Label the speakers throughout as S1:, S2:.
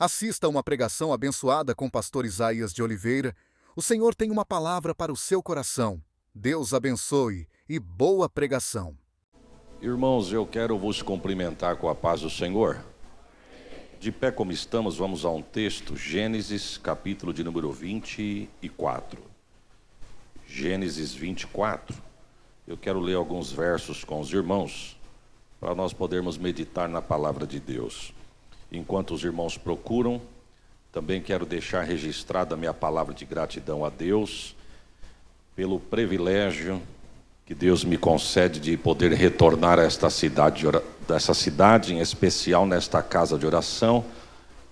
S1: Assista a uma pregação abençoada com o pastor Isaías de Oliveira. O Senhor tem uma palavra para o seu coração. Deus abençoe e boa pregação.
S2: Irmãos, eu quero vos cumprimentar com a paz do Senhor. De pé como estamos, vamos a um texto, Gênesis, capítulo de número 24. Gênesis 24. Eu quero ler alguns versos com os irmãos, para nós podermos meditar na palavra de Deus. Enquanto os irmãos procuram, também quero deixar registrada a minha palavra de gratidão a Deus, pelo privilégio que Deus me concede de poder retornar a esta cidade, dessa cidade em especial, nesta casa de oração.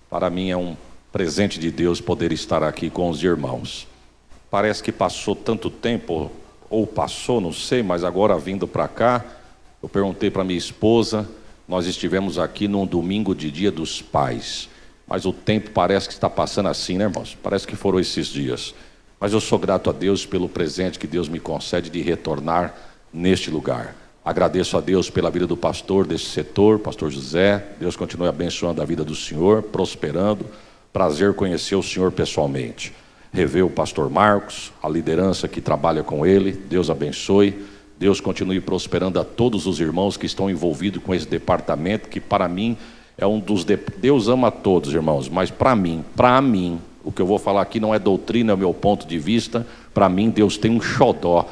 S2: Para mim é um presente de Deus poder estar aqui com os irmãos. Parece que passou tanto tempo, ou passou, não sei, mas agora vindo para cá, eu perguntei para minha esposa, nós estivemos aqui num domingo de Dia dos Pais, mas o tempo parece que está passando assim, né, irmãos? Parece que foram esses dias. Mas eu sou grato a Deus pelo presente que Deus me concede de retornar neste lugar. Agradeço a Deus pela vida do pastor desse setor, pastor José. Deus continue abençoando a vida do senhor, prosperando. Prazer conhecer o senhor pessoalmente. Rever o pastor Marcos, a liderança que trabalha com ele. Deus abençoe. Deus continue prosperando a todos os irmãos que estão envolvidos com esse departamento, que para mim é um dos... Deus ama a todos, irmãos, mas para mim, o que eu vou falar aqui não é doutrina, é o meu ponto de vista. Para mim, Deus tem um xodó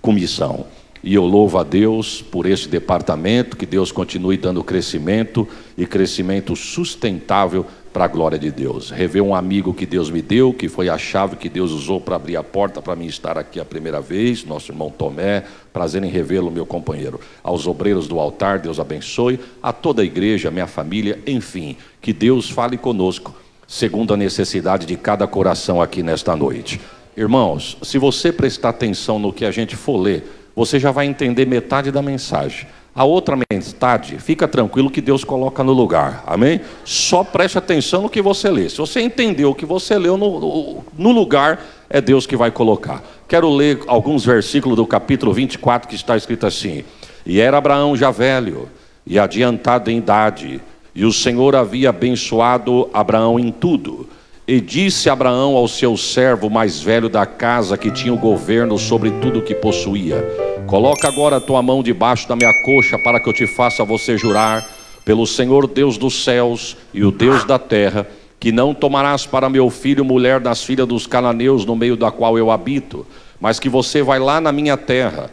S2: com missão. E eu louvo a Deus por esse departamento, que Deus continue dando crescimento, e crescimento sustentável para a glória de Deus. Rever um amigo que Deus me deu, que foi a chave que Deus usou para abrir a porta para mim estar aqui a primeira vez, nosso irmão Tomé, prazer em revê-lo, meu companheiro. Aos obreiros do altar, Deus abençoe, a toda a igreja, minha família, enfim, que Deus fale conosco, segundo a necessidade de cada coração aqui nesta noite. Irmãos, se você prestar atenção no que a gente for ler, você já vai entender metade da mensagem. A outra metade, fica tranquilo que Deus coloca no lugar, amém? Só preste atenção no que você lê. Se você entendeu o que você leu no lugar, é Deus que vai colocar. Quero ler alguns versículos do capítulo 24, que está escrito assim: E era Abraão já velho e adiantado em idade, e o Senhor havia abençoado Abraão em tudo. E disse Abraão ao seu servo mais velho da casa, que tinha o governo sobre tudo o que possuía: Coloca agora a tua mão debaixo da minha coxa, para que eu te faça você jurar pelo Senhor Deus dos céus e o Deus da terra, que não tomarás para meu filho mulher das filhas dos cananeus, no meio da qual eu habito, mas que você vai lá na minha terra,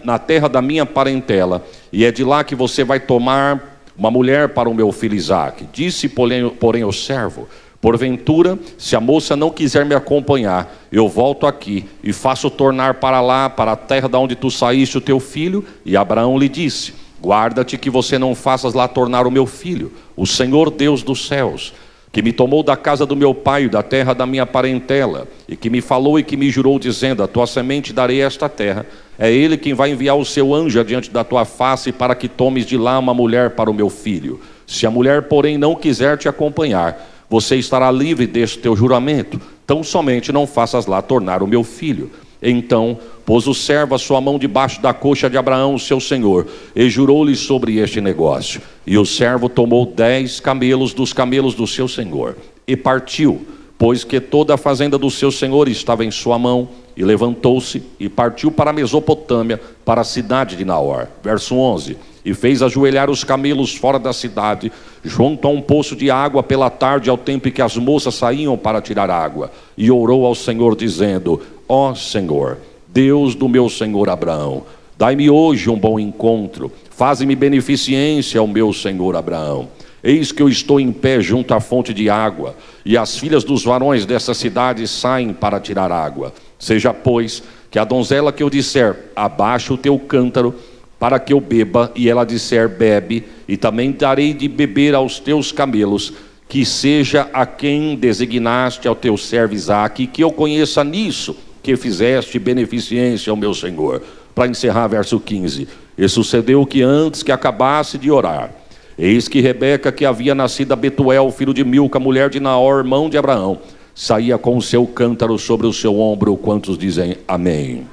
S2: na terra da minha parentela, e é de lá que você vai tomar uma mulher para o meu filho Isaque. Disse porém o servo: Porventura, se a moça não quiser me acompanhar, eu volto aqui e faço tornar para lá, para a terra da onde tu saíste, o teu filho. E Abraão lhe disse: Guarda-te que você não faças lá tornar o meu filho, o Senhor Deus dos céus, que me tomou da casa do meu pai, da terra da minha parentela, e que me falou e que me jurou, dizendo: A tua semente darei esta terra. É ele quem vai enviar o seu anjo adiante da tua face, para que tomes de lá uma mulher para o meu filho. Se a mulher, porém, não quiser te acompanhar, você estará livre deste teu juramento. Tão somente não faças lá tornar o meu filho. Então pôs o servo a sua mão debaixo da coxa de Abraão, seu senhor, e jurou-lhe sobre este negócio. E o servo tomou 10 camelos dos camelos do seu senhor e partiu, pois que toda a fazenda do seu senhor estava em sua mão. E levantou-se e partiu para a Mesopotâmia, para a cidade de Naor. Verso 11. E fez ajoelhar os camelos fora da cidade, junto a um poço de água pela tarde, ao tempo em que as moças saíam para tirar água. E orou ao Senhor, dizendo: Ó Senhor, Deus do meu senhor Abraão, dai-me hoje um bom encontro, faze-me beneficência ao meu senhor Abraão. Eis que eu estou em pé junto à fonte de água, e as filhas dos varões dessa cidade saem para tirar água. Seja, pois, que a donzela que eu disser: abaixa o teu cântaro, para que eu beba, e ela disser: bebe, e também darei de beber aos teus camelos, que seja a quem designaste ao teu servo Isaque, que eu conheça nisso que fizeste beneficência ao meu senhor. Para encerrar, verso 15. E sucedeu que antes que acabasse de orar, eis que Rebeca, que havia nascido a Betuel, filho de Milca, mulher de Naor, irmão de Abraão, saía com o seu cântaro sobre o seu ombro. Quantos dizem amém?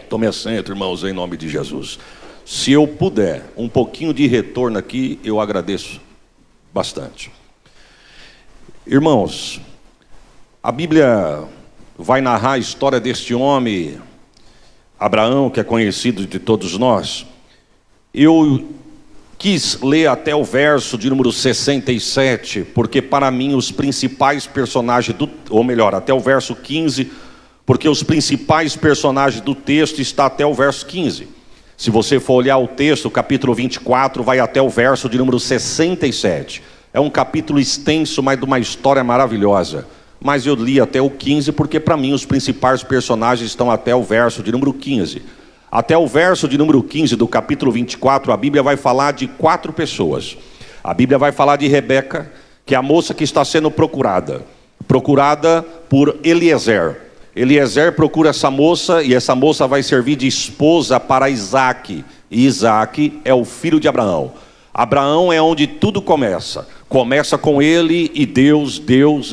S2: Tome assento, irmãos, em nome de Jesus. Se eu puder um pouquinho de retorno aqui, eu agradeço bastante. Irmãos, a Bíblia vai narrar a história deste homem, Abraão, que é conhecido de todos nós. Eu quis ler até o verso de número 67, porque para mim os principais personagens ou melhor, até o verso 15, porque os principais personagens do texto está até o verso 15. Se você for olhar o texto, o capítulo 24 vai até o verso de número 67. É um capítulo extenso, mas de uma história maravilhosa. Mas eu li até o 15, porque para mim os principais personagens estão até o verso de número 15. Até o verso de número 15 do capítulo 24, a Bíblia vai falar de 4 pessoas. A Bíblia vai falar de Rebeca, que é a moça que está sendo procurada por Eliezer. Eliezer procura essa moça, e essa moça vai servir de esposa para Isaac. E Isaac é o filho de Abraão. Abraão é onde tudo começa. Começa com ele e Deus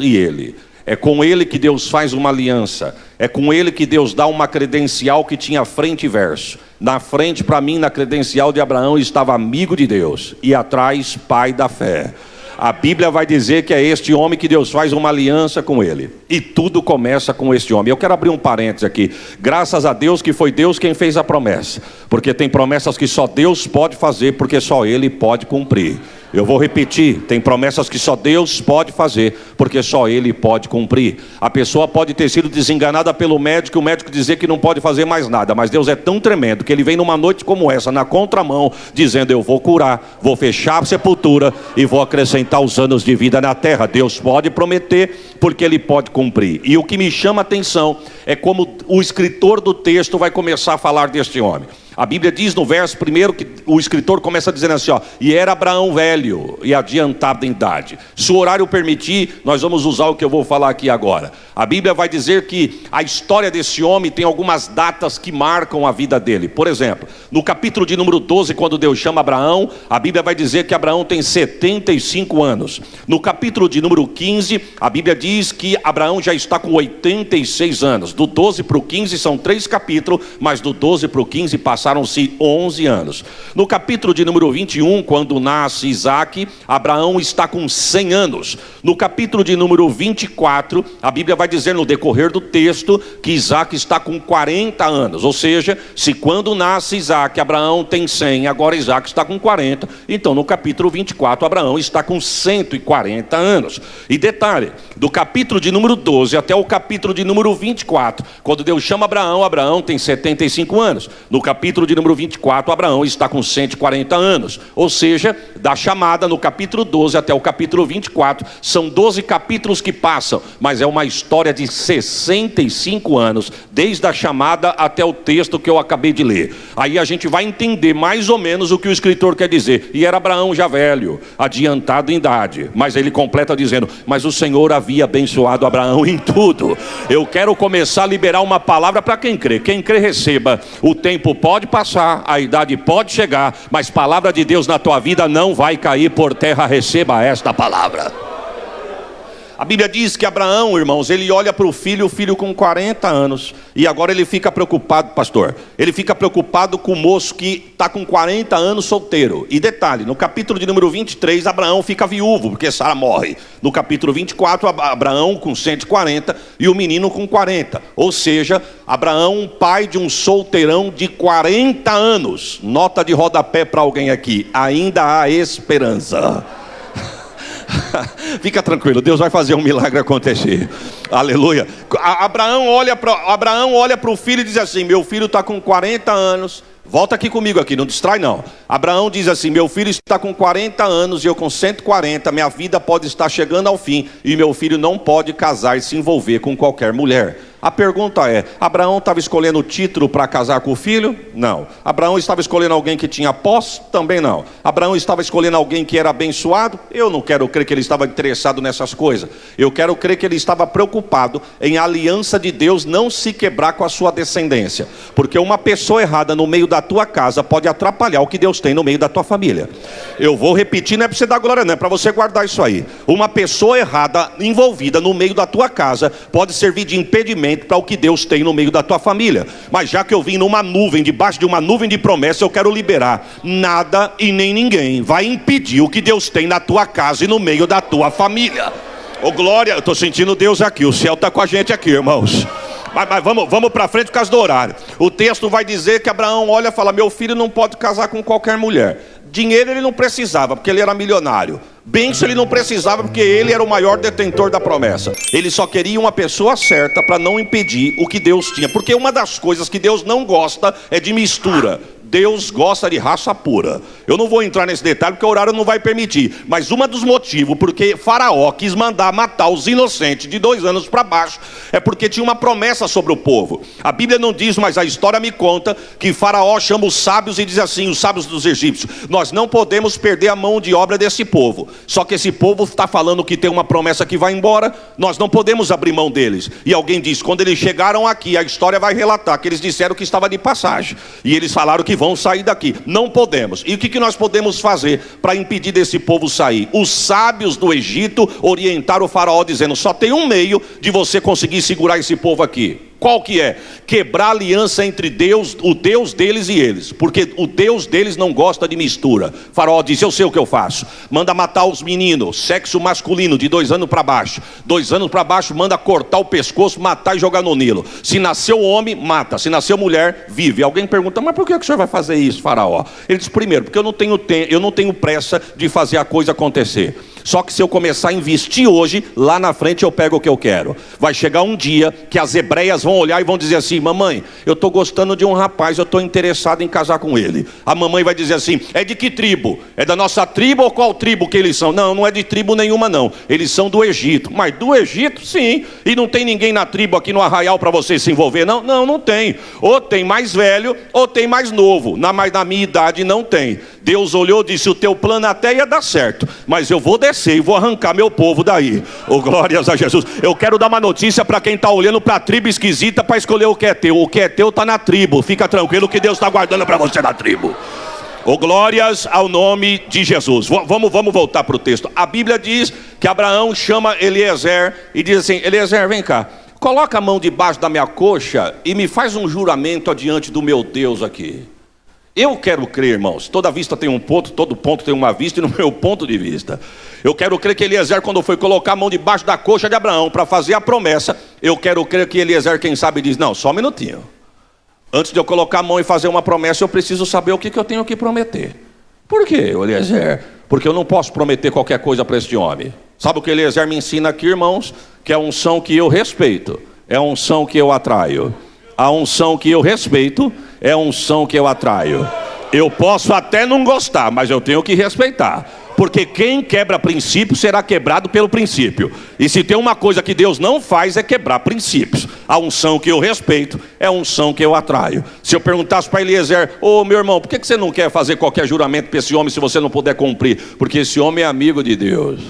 S2: e ele. É com ele que Deus faz uma aliança. É com ele que Deus dá uma credencial que tinha frente e verso. Na frente, para mim, na credencial de Abraão, estava amigo de Deus. E atrás, pai da fé. A Bíblia vai dizer que é este homem que Deus faz uma aliança com ele. E tudo começa com este homem. Eu quero abrir um parênteses aqui. Graças a Deus que foi Deus quem fez a promessa. Porque tem promessas que só Deus pode fazer, porque só Ele pode cumprir. Eu vou repetir, tem promessas que só Deus pode fazer, porque só Ele pode cumprir. A pessoa pode ter sido desenganada pelo médico, o médico dizer que não pode fazer mais nada, mas Deus é tão tremendo que Ele vem numa noite como essa, na contramão, dizendo: eu vou curar, vou fechar a sepultura e vou acrescentar os anos de vida na terra. Deus pode prometer, porque Ele pode cumprir. E o que me chama a atenção é como o escritor do texto vai começar a falar deste homem. A Bíblia diz no verso primeiro que o escritor começa dizendo assim, e era Abraão velho e adiantado em idade. Se o horário permitir, nós vamos usar o que eu vou falar aqui agora. A Bíblia vai dizer que a história desse homem tem algumas datas que marcam a vida dele. Por exemplo, no capítulo de número 12, quando Deus chama Abraão, a Bíblia vai dizer que Abraão tem 75 anos. No capítulo de número 15, a Bíblia diz que Abraão já está com 86 anos. Do 12 para o 15 são 3 capítulos, mas do 12 para o 15 passaram-se 11 anos. No capítulo de número 21, quando nasce Isaac, Abraão está com 100 anos. No capítulo de número 24, a Bíblia vai dizer no decorrer do texto que Isaac está com 40 anos. Ou seja, se quando nasce Isaac, Abraão tem 100, agora Isaac está com 40. Então no capítulo 24, Abraão está com 140 anos. E detalhe, do capítulo de número 12 até o capítulo de número 24, quando Deus chama Abraão, Abraão tem 75 anos. No capítulo de número 24, Abraão está com 140 anos. Ou seja, da chamada no capítulo 12 até o capítulo 24, são 12 capítulos que passam, mas é uma história de 65 anos, desde a chamada até o texto que eu acabei de ler. Aí a gente vai entender mais ou menos o que o escritor quer dizer. E era Abraão já velho, adiantado em idade, mas ele completa dizendo: mas o Senhor havia abençoado Abraão em tudo. Eu quero começar a liberar uma palavra para quem crê. Quem crê, receba. O tempo pode passar, a idade pode chegar, mas palavra de Deus na tua vida não vai cair por terra. Receba esta palavra. A Bíblia diz que Abraão, irmãos, ele olha para o filho com 40 anos, e agora ele fica preocupado, pastor, ele fica preocupado com o moço que está com 40 anos solteiro. E detalhe, no capítulo de número 23, Abraão fica viúvo, porque Sara morre. No capítulo 24, Abraão com 140 e o menino com 40. Ou seja, Abraão, pai de um solteirão de 40 anos. Nota de rodapé para alguém aqui: ainda há esperança. Fica tranquilo, Deus vai fazer um milagre acontecer. Aleluia. Abraão olha para o filho e diz assim: meu filho está com 40 anos. Volta aqui comigo aqui, não distrai não. Abraão diz assim: meu filho está com 40 anos e eu com 140, minha vida pode estar chegando ao fim, e meu filho não pode casar e se envolver com qualquer mulher. A pergunta é: Abraão estava escolhendo o título para casar com o filho? Não. Abraão estava escolhendo alguém que tinha posse? Também não. Abraão estava escolhendo alguém que era abençoado? Eu não quero crer que ele estava interessado nessas coisas. Eu quero crer que ele estava preocupado em a aliança de Deus não se quebrar com a sua descendência. Porque uma pessoa errada no meio da tua casa pode atrapalhar o que Deus tem no meio da tua família. Eu vou repetir, não é para você dar glória não, é para você guardar isso aí. Uma pessoa errada envolvida no meio da tua casa pode servir de impedimento para o que Deus tem no meio da tua família. Mas já que eu vim numa nuvem, debaixo de uma nuvem de promessa, eu quero liberar: nada e nem ninguém vai impedir o que Deus tem na tua casa e no meio da tua família. Ô glória, eu estou sentindo Deus aqui, o céu está com a gente aqui, irmãos. Mas vamos para frente por causa do horário. O texto vai dizer que Abraão olha e fala: meu filho não pode casar com qualquer mulher. Dinheiro ele não precisava, porque ele era milionário. Bênção ele não precisava, porque ele era o maior detentor da promessa. Ele só queria uma pessoa certa para não impedir o que Deus tinha. Porque uma das coisas que Deus não gosta é de mistura. Deus gosta de raça pura. Eu não vou entrar nesse detalhe porque o horário não vai permitir. Mas um dos motivos porque Faraó quis mandar matar os inocentes de 2 anos para baixo é porque tinha uma promessa sobre o povo. A Bíblia não diz, mas a história me conta que Faraó chama os sábios e diz assim, os sábios dos egípcios: nós não podemos perder a mão de obra desse povo. Só que esse povo está falando que tem uma promessa que vai embora, nós não podemos abrir mão deles. E alguém diz: quando eles chegaram aqui, a história vai relatar que eles disseram que estava de passagem. E eles falaram que vão sair daqui. Não podemos. E o que nós podemos fazer para impedir desse povo sair? Os sábios do Egito orientaram o Faraó dizendo: só tem um meio de você conseguir segurar esse povo aqui. Qual que é? Quebrar a aliança entre Deus, o Deus deles e eles. Porque o Deus deles não gosta de mistura. Faraó disse: eu sei o que eu faço. Manda matar os meninos, sexo masculino, de 2 anos para baixo. 2 anos para baixo, manda cortar o pescoço, matar e jogar no Nilo. Se nasceu homem, mata. Se nasceu mulher, vive. Alguém pergunta: mas por que o senhor vai fazer isso, Faraó? Ele diz: primeiro, porque eu não tenho pressa de fazer a coisa acontecer. Só que se eu começar a investir hoje, lá na frente eu pego o que eu quero. Vai chegar um dia que as hebreias vão olhar e vão dizer assim: mamãe, eu estou gostando de um rapaz, eu estou interessado em casar com ele. A mamãe vai dizer assim: é de que tribo? É da nossa tribo ou qual tribo que eles são? Não, não é de tribo nenhuma não. Eles são do Egito. Mas do Egito, sim. E não tem ninguém na tribo aqui no Arraial para você se envolver? Não, não tem. Ou tem mais velho, ou tem mais novo. Mas na minha idade não tem. Deus olhou e disse: o teu plano até ia dar certo, mas eu vou descer e vou arrancar meu povo daí. Oh, glórias a Jesus. Eu quero dar uma notícia para quem está olhando para a tribo esquisita para escolher o que é teu. O que é teu está na tribo. Fica tranquilo que Deus está guardando para você na tribo. Oh, glórias ao nome de Jesus. Vamos voltar para o texto. A Bíblia diz que Abraão chama Eliezer e diz assim: Eliezer, vem cá, coloca a mão debaixo da minha coxa e me faz um juramento adiante do meu Deus aqui. Eu quero crer, irmãos, toda vista tem um ponto, todo ponto tem uma vista, e no meu ponto de vista, eu quero crer que Eliezer, quando foi colocar a mão debaixo da coxa de Abraão para fazer a promessa, eu quero crer que Eliezer, quem sabe, diz: não, só um minutinho, antes de eu colocar a mão e fazer uma promessa, eu preciso saber o que eu tenho que prometer. Por quê, Eliezer? Porque eu não posso prometer qualquer coisa para este homem. Sabe o que Eliezer me ensina aqui, irmãos? Que é a unção que eu respeito, é a unção que eu atraio. A unção que eu respeito é a unção que eu atraio. Eu posso até não gostar, mas eu tenho que respeitar. Porque quem quebra princípio será quebrado pelo princípio. E se tem uma coisa que Deus não faz é quebrar princípios. A unção que eu respeito é a unção que eu atraio. Se eu perguntasse para Eliezer: ô meu irmão, por que você não quer fazer qualquer juramento para esse homem se você não puder cumprir? Porque esse homem é amigo de Deus.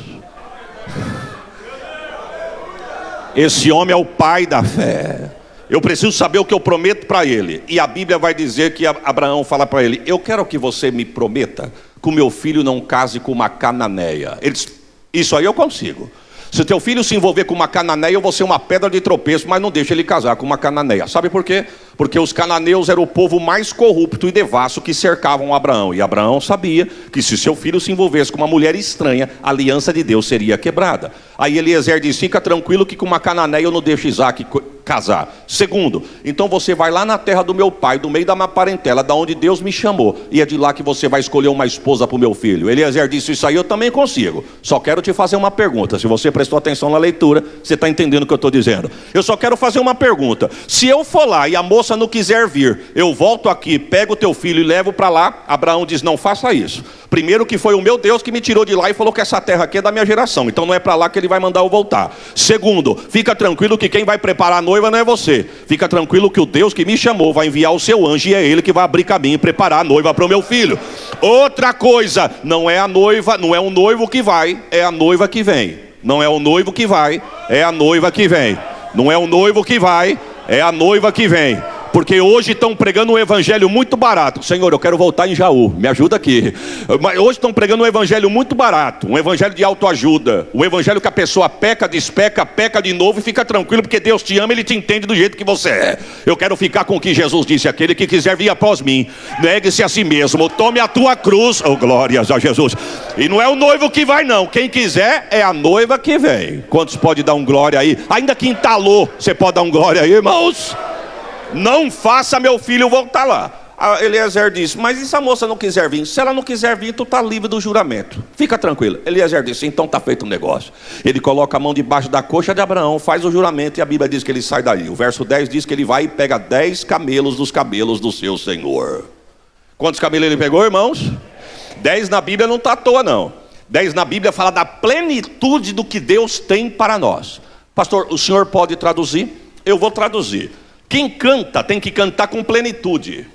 S2: Esse homem é o pai da fé. Eu preciso saber o que eu prometo para ele. E a Bíblia vai dizer que Abraão fala para ele: eu quero que você me prometa que o meu filho não case com uma cananeia. Ele diz: isso aí eu consigo. Se teu filho se envolver com uma cananeia, eu vou ser uma pedra de tropeço, mas não deixa ele casar com uma cananeia. Sabe por quê? Porque os cananeus eram o povo mais corrupto e devasso que cercavam Abraão. E Abraão sabia que se seu filho se envolvesse com uma mulher estranha, a aliança de Deus seria quebrada. Aí Eliezer diz: fica tranquilo que com uma cananeia eu não deixo Isaac casar. Segundo, então você vai lá na terra do meu pai, do meio da minha parentela, da onde Deus me chamou, e é de lá que você vai escolher uma esposa para o meu filho. Eliezer disse: isso aí eu também consigo. Só quero te fazer uma pergunta. Se você prestou atenção na leitura, você está entendendo o que eu estou dizendo. Eu só quero fazer uma pergunta. Se eu for lá e a moça não quiser vir, eu volto aqui, pego o teu filho e levo para lá? Abraão diz: não faça isso. Primeiro que foi o meu Deus que me tirou de lá e falou que essa terra aqui é da minha geração, então não é para lá que ele vai mandar eu voltar. Segundo, fica tranquilo que quem vai preparar a noiva não é você. Fica tranquilo que o Deus que me chamou vai enviar o seu anjo e é ele que vai abrir caminho e preparar a noiva para o meu filho. Outra coisa, não é a noiva, não é o noivo que vai, é a noiva que vem. Não é o noivo que vai, é a noiva que vem. Não é o noivo que vai, é a noiva que vem. Porque hoje estão pregando um evangelho muito barato. Senhor, eu quero voltar em Jaú, me ajuda aqui. Mas hoje estão pregando um evangelho muito barato, um evangelho de autoajuda, um evangelho que a pessoa peca, despeca, peca de novo e fica tranquilo, porque Deus te ama, Ele te entende do jeito que você é. Eu quero ficar com o que Jesus disse: aquele que quiser vir após mim, negue-se a si mesmo, tome a tua cruz. Oh, glórias a Jesus. E não é o noivo que vai não, quem quiser é a noiva que vem. Quantos pode dar um glória aí? Ainda que entalou, você pode dar um glória aí, irmãos? Não faça meu filho voltar lá. Eliezer disse: mas e se a moça não quiser vir? Se ela não quiser vir, tu está livre do juramento, fica tranquilo. Eliezer disse: então está feito um negócio. Ele coloca a mão debaixo da coxa de Abraão, faz o juramento, e a Bíblia diz que ele sai daí. O verso 10 diz que ele vai e pega 10 camelos dos camelos do seu senhor. Quantos camelos ele pegou, irmãos? 10 na Bíblia não está à toa não. 10 na Bíblia fala da plenitude do que Deus tem para nós. Pastor, o senhor pode traduzir? Eu vou traduzir. Quem canta tem que cantar com plenitude.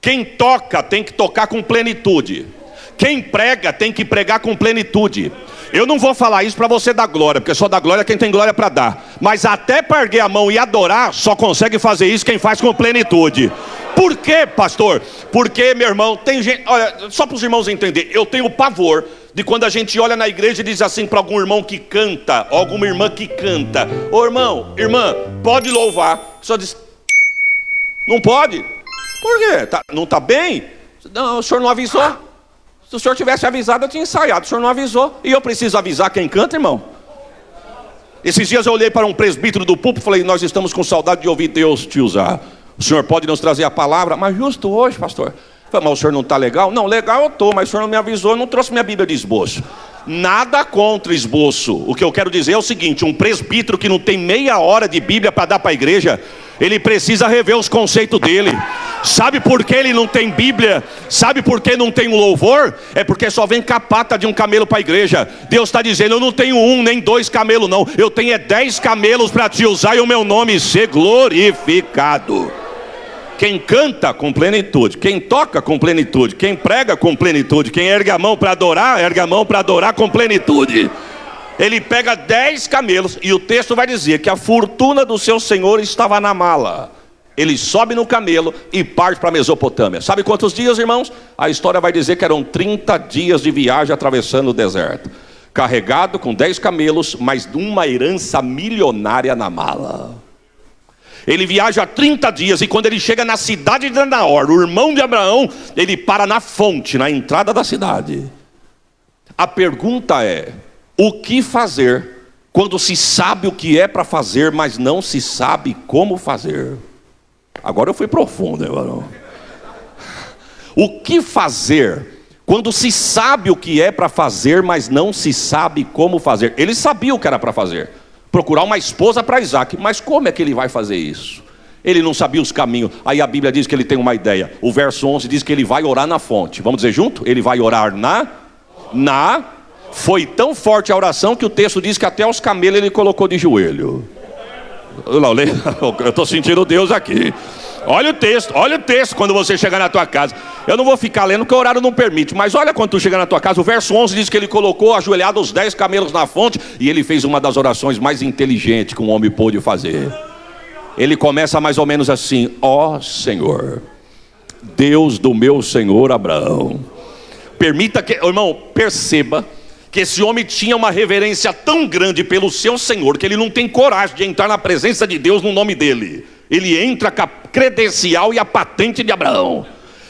S2: Quem toca tem que tocar com plenitude. Quem prega tem que pregar com plenitude. Eu não vou falar isso para você dar glória, porque só dá glória quem tem glória para dar. Mas até para erguer a mão e adorar, só consegue fazer isso quem faz com plenitude. Por quê, pastor? Porque, meu irmão, tem gente... Olha, só para os irmãos entenderem, eu tenho pavor de quando a gente olha na igreja e diz assim para algum irmão que canta, ou alguma irmã que canta: ô irmão, irmã, pode louvar. Só diz: não pode. Por quê? Não está bem? Não, o senhor não avisou. Se o senhor tivesse avisado, eu tinha ensaiado. O senhor não avisou. E eu preciso avisar quem canta, irmão? Esses dias eu olhei para um presbítero do púlpito e falei: nós estamos com saudade de ouvir Deus te usar. O senhor pode nos trazer a palavra? Mas justo hoje, pastor. Eu falei: mas o senhor não está legal? Não, legal eu estou, mas o senhor não me avisou, eu não trouxe minha Bíblia de esboço. Nada contra esboço. O que eu quero dizer é o seguinte: um presbítero que não tem meia hora de Bíblia para dar para a igreja, ele precisa rever os conceitos dele. Sabe por que ele não tem Bíblia? Sabe por que não tem um louvor? É porque só vem capata de um camelo para a igreja. Deus está dizendo: eu não tenho um nem 2 camelos não, eu tenho 10 camelos para te usar e o meu nome ser glorificado. Quem canta com plenitude, quem toca com plenitude, quem prega com plenitude, quem ergue a mão para adorar com plenitude. Ele pega 10 camelos e o texto vai dizer que a fortuna do seu senhor estava na mala. Ele sobe no camelo e parte para a Mesopotâmia. Sabe quantos dias, irmãos? A história vai dizer que eram 30 dias de viagem atravessando o deserto, carregado com 10 camelos, mas uma herança milionária na mala. Ele viaja 30 dias e quando ele chega na cidade de Naor, o irmão de Abraão, ele para na fonte, na entrada da cidade. A pergunta é: o que fazer quando se sabe o que é para fazer, mas não se sabe como fazer? Agora eu fui profundo, irmão. O que fazer quando se sabe o que é para fazer, mas não se sabe como fazer? Ele sabia o que era para fazer: procurar uma esposa para Isaac. Mas como é que ele vai fazer isso? Ele não sabia os caminhos. Aí a Bíblia diz que ele tem uma ideia. O verso 11 diz que ele vai orar na fonte. Vamos dizer junto? Ele vai orar Foi tão forte a oração que o texto diz que até os camelos ele colocou de joelho. Eu estou sentindo Deus aqui. Olha o texto quando você chegar na tua casa. Eu não vou ficar lendo porque o horário não permite, mas olha quando tu chegar na tua casa. O verso 11 diz que ele colocou ajoelhado os 10 camelos na fonte. E ele fez uma das orações mais inteligentes que um homem pôde fazer. Ele começa mais ou menos assim: ó Senhor, Deus do meu senhor Abraão, permita que, irmão, perceba que esse homem tinha uma reverência tão grande pelo seu Senhor, que ele não tem coragem de entrar na presença de Deus no nome dele. Ele entra com a credencial e a patente de Abraão.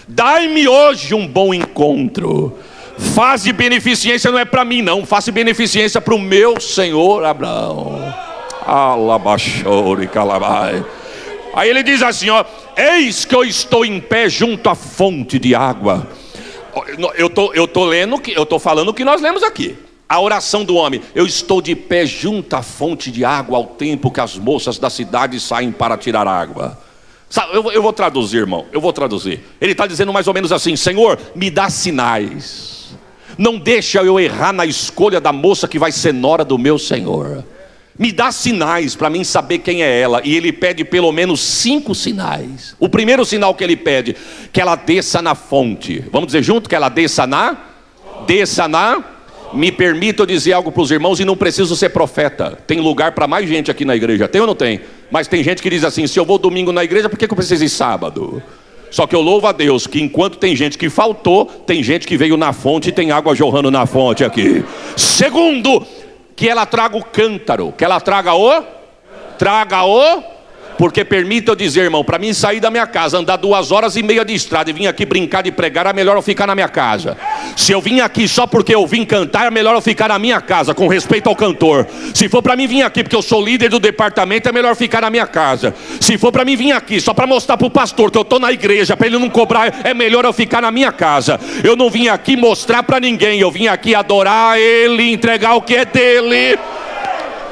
S2: Dai-me hoje um bom encontro. Faze beneficência, não é para mim não, faça beneficência para o meu Senhor Abraão. Alabaxore calabai. Aí ele diz assim, ó: eis que eu estou em pé junto à fonte de água. Eu tô falando o que nós lemos aqui. A oração do homem: eu estou de pé junto à fonte de água, ao tempo que as moças da cidade saem para tirar água. Eu vou traduzir, irmão, eu vou traduzir. Ele está dizendo mais ou menos assim: Senhor, me dá sinais. Não deixa eu errar na escolha da moça que vai ser nora do meu Senhor. Me dá sinais para mim saber quem é ela. E ele pede pelo menos 5 sinais. O primeiro sinal que ele pede: que ela desça na fonte. Vamos dizer junto? Que ela desça na Me permita eu dizer algo para os irmãos, e não preciso ser profeta. Tem lugar para mais gente aqui na igreja, tem ou não tem? Mas tem gente que diz assim: se eu vou domingo na igreja, por que eu preciso ir sábado? Só que eu louvo a Deus que enquanto tem gente que faltou, tem gente que veio na fonte e tem água jorrando na fonte aqui. Segundo, que ela traga o cântaro. Que ela traga o? Porque permita eu dizer, irmão, para mim sair da minha casa, andar 2h30 de estrada e vir aqui brincar de pregar, é melhor eu ficar na minha casa. Se eu vim aqui só porque eu vim cantar, é melhor eu ficar na minha casa, com respeito ao cantor. Se for para mim vir aqui porque eu sou líder do departamento, é melhor ficar na minha casa. Se for para mim vir aqui só para mostrar para o pastor que eu estou na igreja, para ele não cobrar, é melhor eu ficar na minha casa. Eu não vim aqui mostrar para ninguém, eu vim aqui adorar ele, entregar o que é dele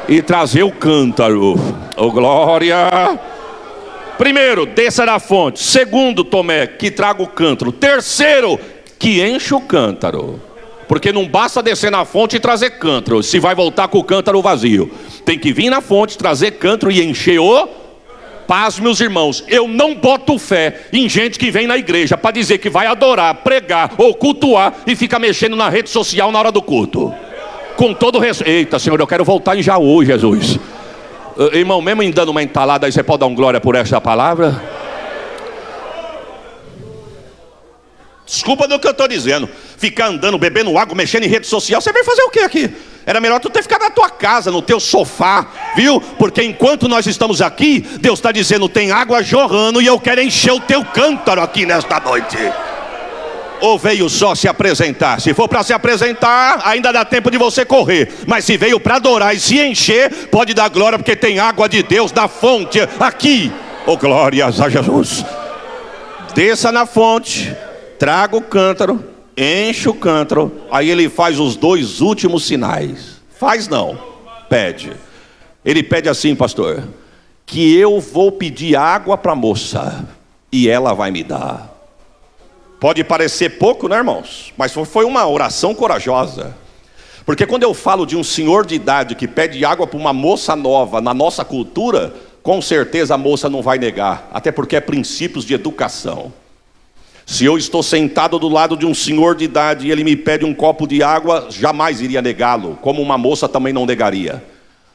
S2: e trazer o cântaro. Oh, glória! Primeiro, desça da fonte. Segundo, Tomé, que traga o cântaro. Terceiro, que enche o cântaro. Porque não basta descer na fonte e trazer cântaro, se vai voltar com o cântaro vazio. Tem que vir na fonte, trazer cântaro e encher o... Paz, meus irmãos, eu não boto fé em gente que vem na igreja para dizer que vai adorar, pregar ou cultuar e fica mexendo na rede social na hora do culto. Com todo respeito. Eita, Senhor, eu quero voltar em Jaú, Jesus. Irmão, mesmo em dando uma entalada aí, você pode dar um glória por esta palavra? Desculpa do que eu estou dizendo. Ficar andando, bebendo água, mexendo em rede social. Você vai fazer o que aqui? Era melhor tu ter ficado na tua casa, no teu sofá, viu? Porque enquanto nós estamos aqui, Deus está dizendo: tem água jorrando e eu quero encher o teu cântaro aqui nesta noite. Ou veio só se apresentar? Se for para se apresentar, ainda dá tempo de você correr. Mas se veio para adorar e se encher, pode dar glória, porque tem água de Deus da fonte aqui. Oh, glórias a Jesus. Desça na fonte, traga o cântaro, enche o cântaro. Aí ele faz os 2 últimos sinais. Faz não, pede. Ele pede assim, pastor: que eu vou pedir água para a moça e ela vai me dar. Pode parecer pouco, né, irmãos? Mas foi uma oração corajosa. Porque quando eu falo de um senhor de idade que pede água para uma moça nova, na nossa cultura, com certeza a moça não vai negar. Até porque é princípios de educação. Se eu estou sentado do lado de um senhor de idade e ele me pede um copo de água, jamais iria negá-lo, como uma moça também não negaria.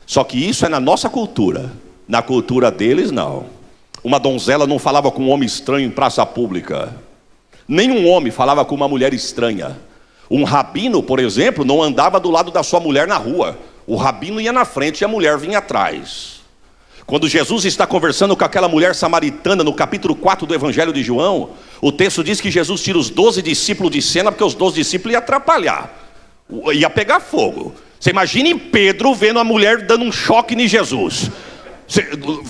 S2: Só que isso é na nossa cultura. Na cultura deles, não. Uma donzela não falava com um homem estranho em praça pública. Nenhum homem falava com uma mulher estranha. Um rabino, por exemplo, não andava do lado da sua mulher na rua. O rabino ia na frente e a mulher vinha atrás. Quando Jesus está conversando com aquela mulher samaritana, no capítulo 4 do Evangelho de João, o texto diz que Jesus tira os 12 discípulos de cena, porque os 12 discípulos iam atrapalhar, ia pegar fogo. Você imagine Pedro vendo a mulher dando um choque em Jesus.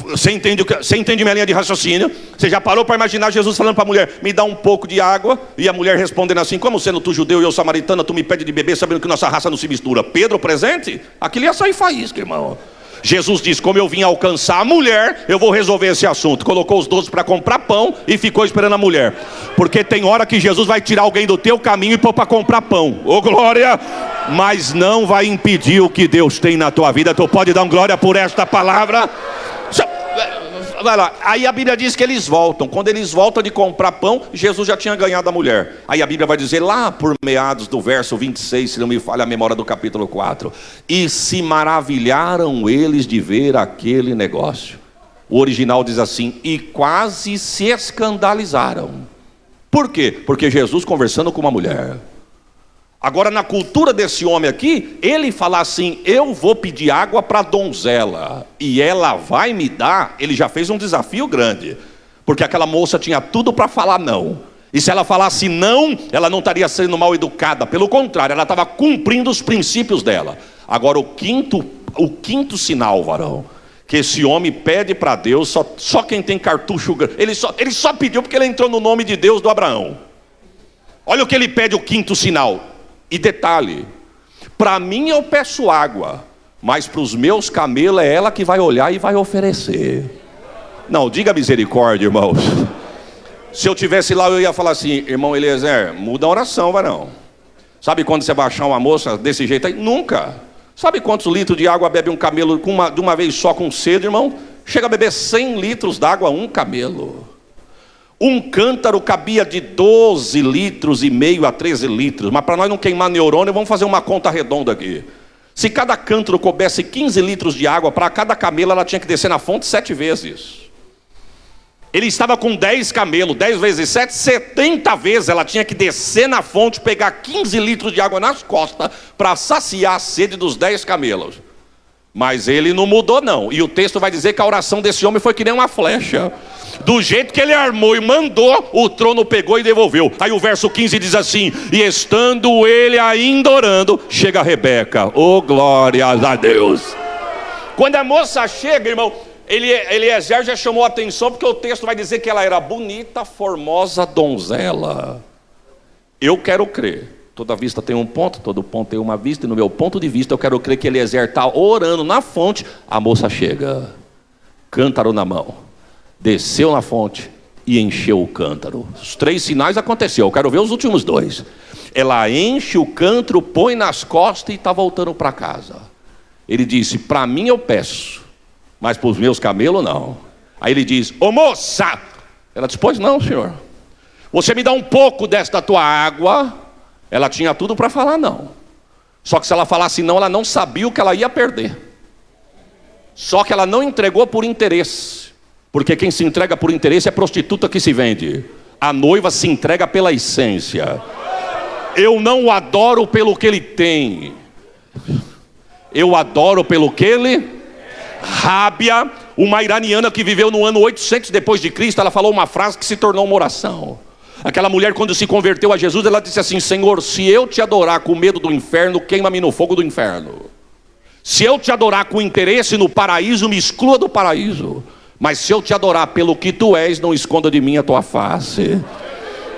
S2: Você entende minha linha de raciocínio? Você já parou para imaginar Jesus falando para a mulher: me dá um pouco de água? E a mulher respondendo assim: como sendo tu judeu e eu samaritana, tu me pede de beber, sabendo que nossa raça não se mistura? Pedro presente? Aquilo ia sair faísca, irmão. Jesus diz: como eu vim alcançar a mulher, eu vou resolver esse assunto. Colocou os 12 para comprar pão e ficou esperando a mulher. Porque tem hora que Jesus vai tirar alguém do teu caminho e pôr para comprar pão. Ô glória! Mas não vai impedir o que Deus tem na tua vida. Tu pode dar um glória por esta palavra? Vai lá. Aí a Bíblia diz que eles voltam. Quando eles voltam de comprar pão, Jesus já tinha ganhado a mulher. Aí a Bíblia vai dizer lá por meados do verso 26, se não me falha a memória, do capítulo 4: e se maravilharam eles de ver aquele negócio. O original diz assim: e quase se escandalizaram. Por quê? Porque Jesus conversando com uma mulher. Agora, na cultura desse homem aqui, ele falar assim: eu vou pedir água para a donzela e ela vai me dar, ele já fez um desafio grande. Porque aquela moça tinha tudo para falar não. E se ela falasse não, ela não estaria sendo mal educada. Pelo contrário, ela estava cumprindo os princípios dela. Agora, o quinto sinal, varão, que esse homem pede para Deus, só quem tem cartucho grande. Ele só pediu porque ele entrou no nome de Deus do Abraão. Olha o que ele pede, o quinto sinal. E detalhe: para mim eu peço água, mas para os meus camelos é ela que vai olhar e vai oferecer. Não, diga misericórdia, irmãos. Se eu tivesse lá, eu ia falar assim: irmão Eliezer, muda a oração, varão. Sabe quando você vai achar uma moça desse jeito aí? Nunca. Sabe quantos litros de água bebe um camelo de uma vez só com sede, irmão? Chega a beber 100 litros d'água um camelo. Um cântaro cabia de 12 litros e meio a 13 litros. Mas para nós não queimar neurônio, vamos fazer uma conta redonda aqui. Se cada cântaro coubesse 15 litros de água, para cada camelo ela tinha que descer na fonte 7 vezes. Ele estava com 10 camelos, 10 vezes 7, 70 vezes ela tinha que descer na fonte, pegar 15 litros de água nas costas, para saciar a sede dos 10 camelos. Mas ele não mudou não, e o texto vai dizer que a oração desse homem foi que nem uma flecha. Do jeito que ele armou e mandou, o trono pegou e devolveu. Aí o verso 15 diz assim: e estando ele ainda orando, chega Rebeca. Oh, glórias a Deus. Quando a moça chega, irmão, Eliezer já chamou a atenção, porque o texto vai dizer que ela era bonita, formosa, donzela. Eu quero crer, toda vista tem um ponto, todo ponto tem uma vista, e no meu ponto de vista eu quero crer que Eliezer está orando na fonte. A moça chega, cântaro na mão, desceu na fonte e encheu o cântaro. Os 3 sinais aconteceu, eu quero ver os últimos 2. Ela enche o cântaro, põe nas costas e está voltando para casa. Ele disse: para mim eu peço, mas para os meus camelos não. Aí ele diz: ô moça! Ela disse: pois não, senhor. Você me dá um pouco desta tua água. Ela tinha tudo para falar não. Só que se ela falasse não, ela não sabia o que ela ia perder. Só que ela não entregou por interesse. Porque quem se entrega por interesse é prostituta que se vende. A noiva se entrega pela essência. Eu não o adoro pelo que ele tem, eu adoro pelo que ele... Rábia, uma iraniana que viveu no ano 800 depois de Cristo, ela falou uma frase que se tornou uma oração. Aquela mulher, quando se converteu a Jesus, ela disse assim: Senhor, se eu te adorar com medo do inferno, queima-me no fogo do inferno. Se eu te adorar com interesse no paraíso, me exclua do paraíso. Mas se eu te adorar pelo que tu és, não esconda de mim a tua face.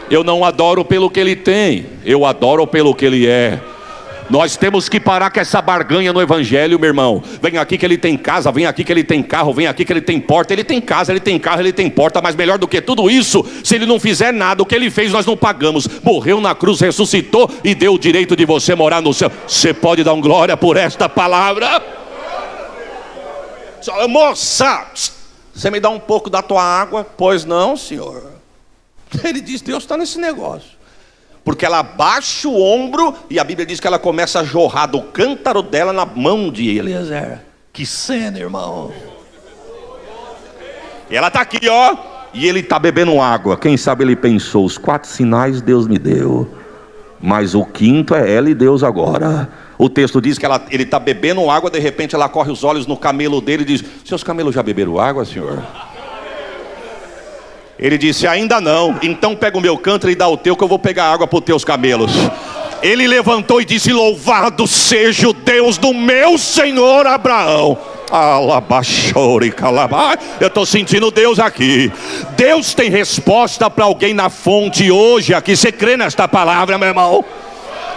S2: Eu não adoro pelo que ele tem, eu adoro pelo que ele é. Nós temos que parar com essa barganha no evangelho, meu irmão. Vem aqui que ele tem casa, vem aqui que ele tem carro, vem aqui que ele tem porta. Ele tem casa, ele tem carro, ele tem porta. Mas melhor do que tudo isso, se ele não fizer nada, o que ele fez nós não pagamos. Morreu na cruz, ressuscitou e deu o direito de você morar no céu. Você pode dar um glória por esta palavra? Moça, você me dá um pouco da tua água? Pois não, senhor. Ele diz: Deus está nesse negócio. Porque ela abaixa o ombro e a Bíblia diz que ela começa a jorrar do cântaro dela na mão de Eliezer. Que cena, irmão. E ela está aqui, ó, e ele está bebendo água. Quem sabe ele pensou: os 4 sinais Deus me deu, mas o 5º é ela e Deus agora. O texto diz que ele está bebendo água. De repente ela corre os olhos no camelo dele e diz: seus camelos já beberam água, senhor? Ele disse: ainda não. Então pega o meu cântaro e dá o teu, que eu vou pegar água para os teus camelos. Ele levantou e disse: louvado seja o Deus do meu senhor Abraão. Eu estou sentindo Deus aqui. Deus tem resposta para alguém na fonte hoje aqui. Você crê nesta palavra, meu irmão?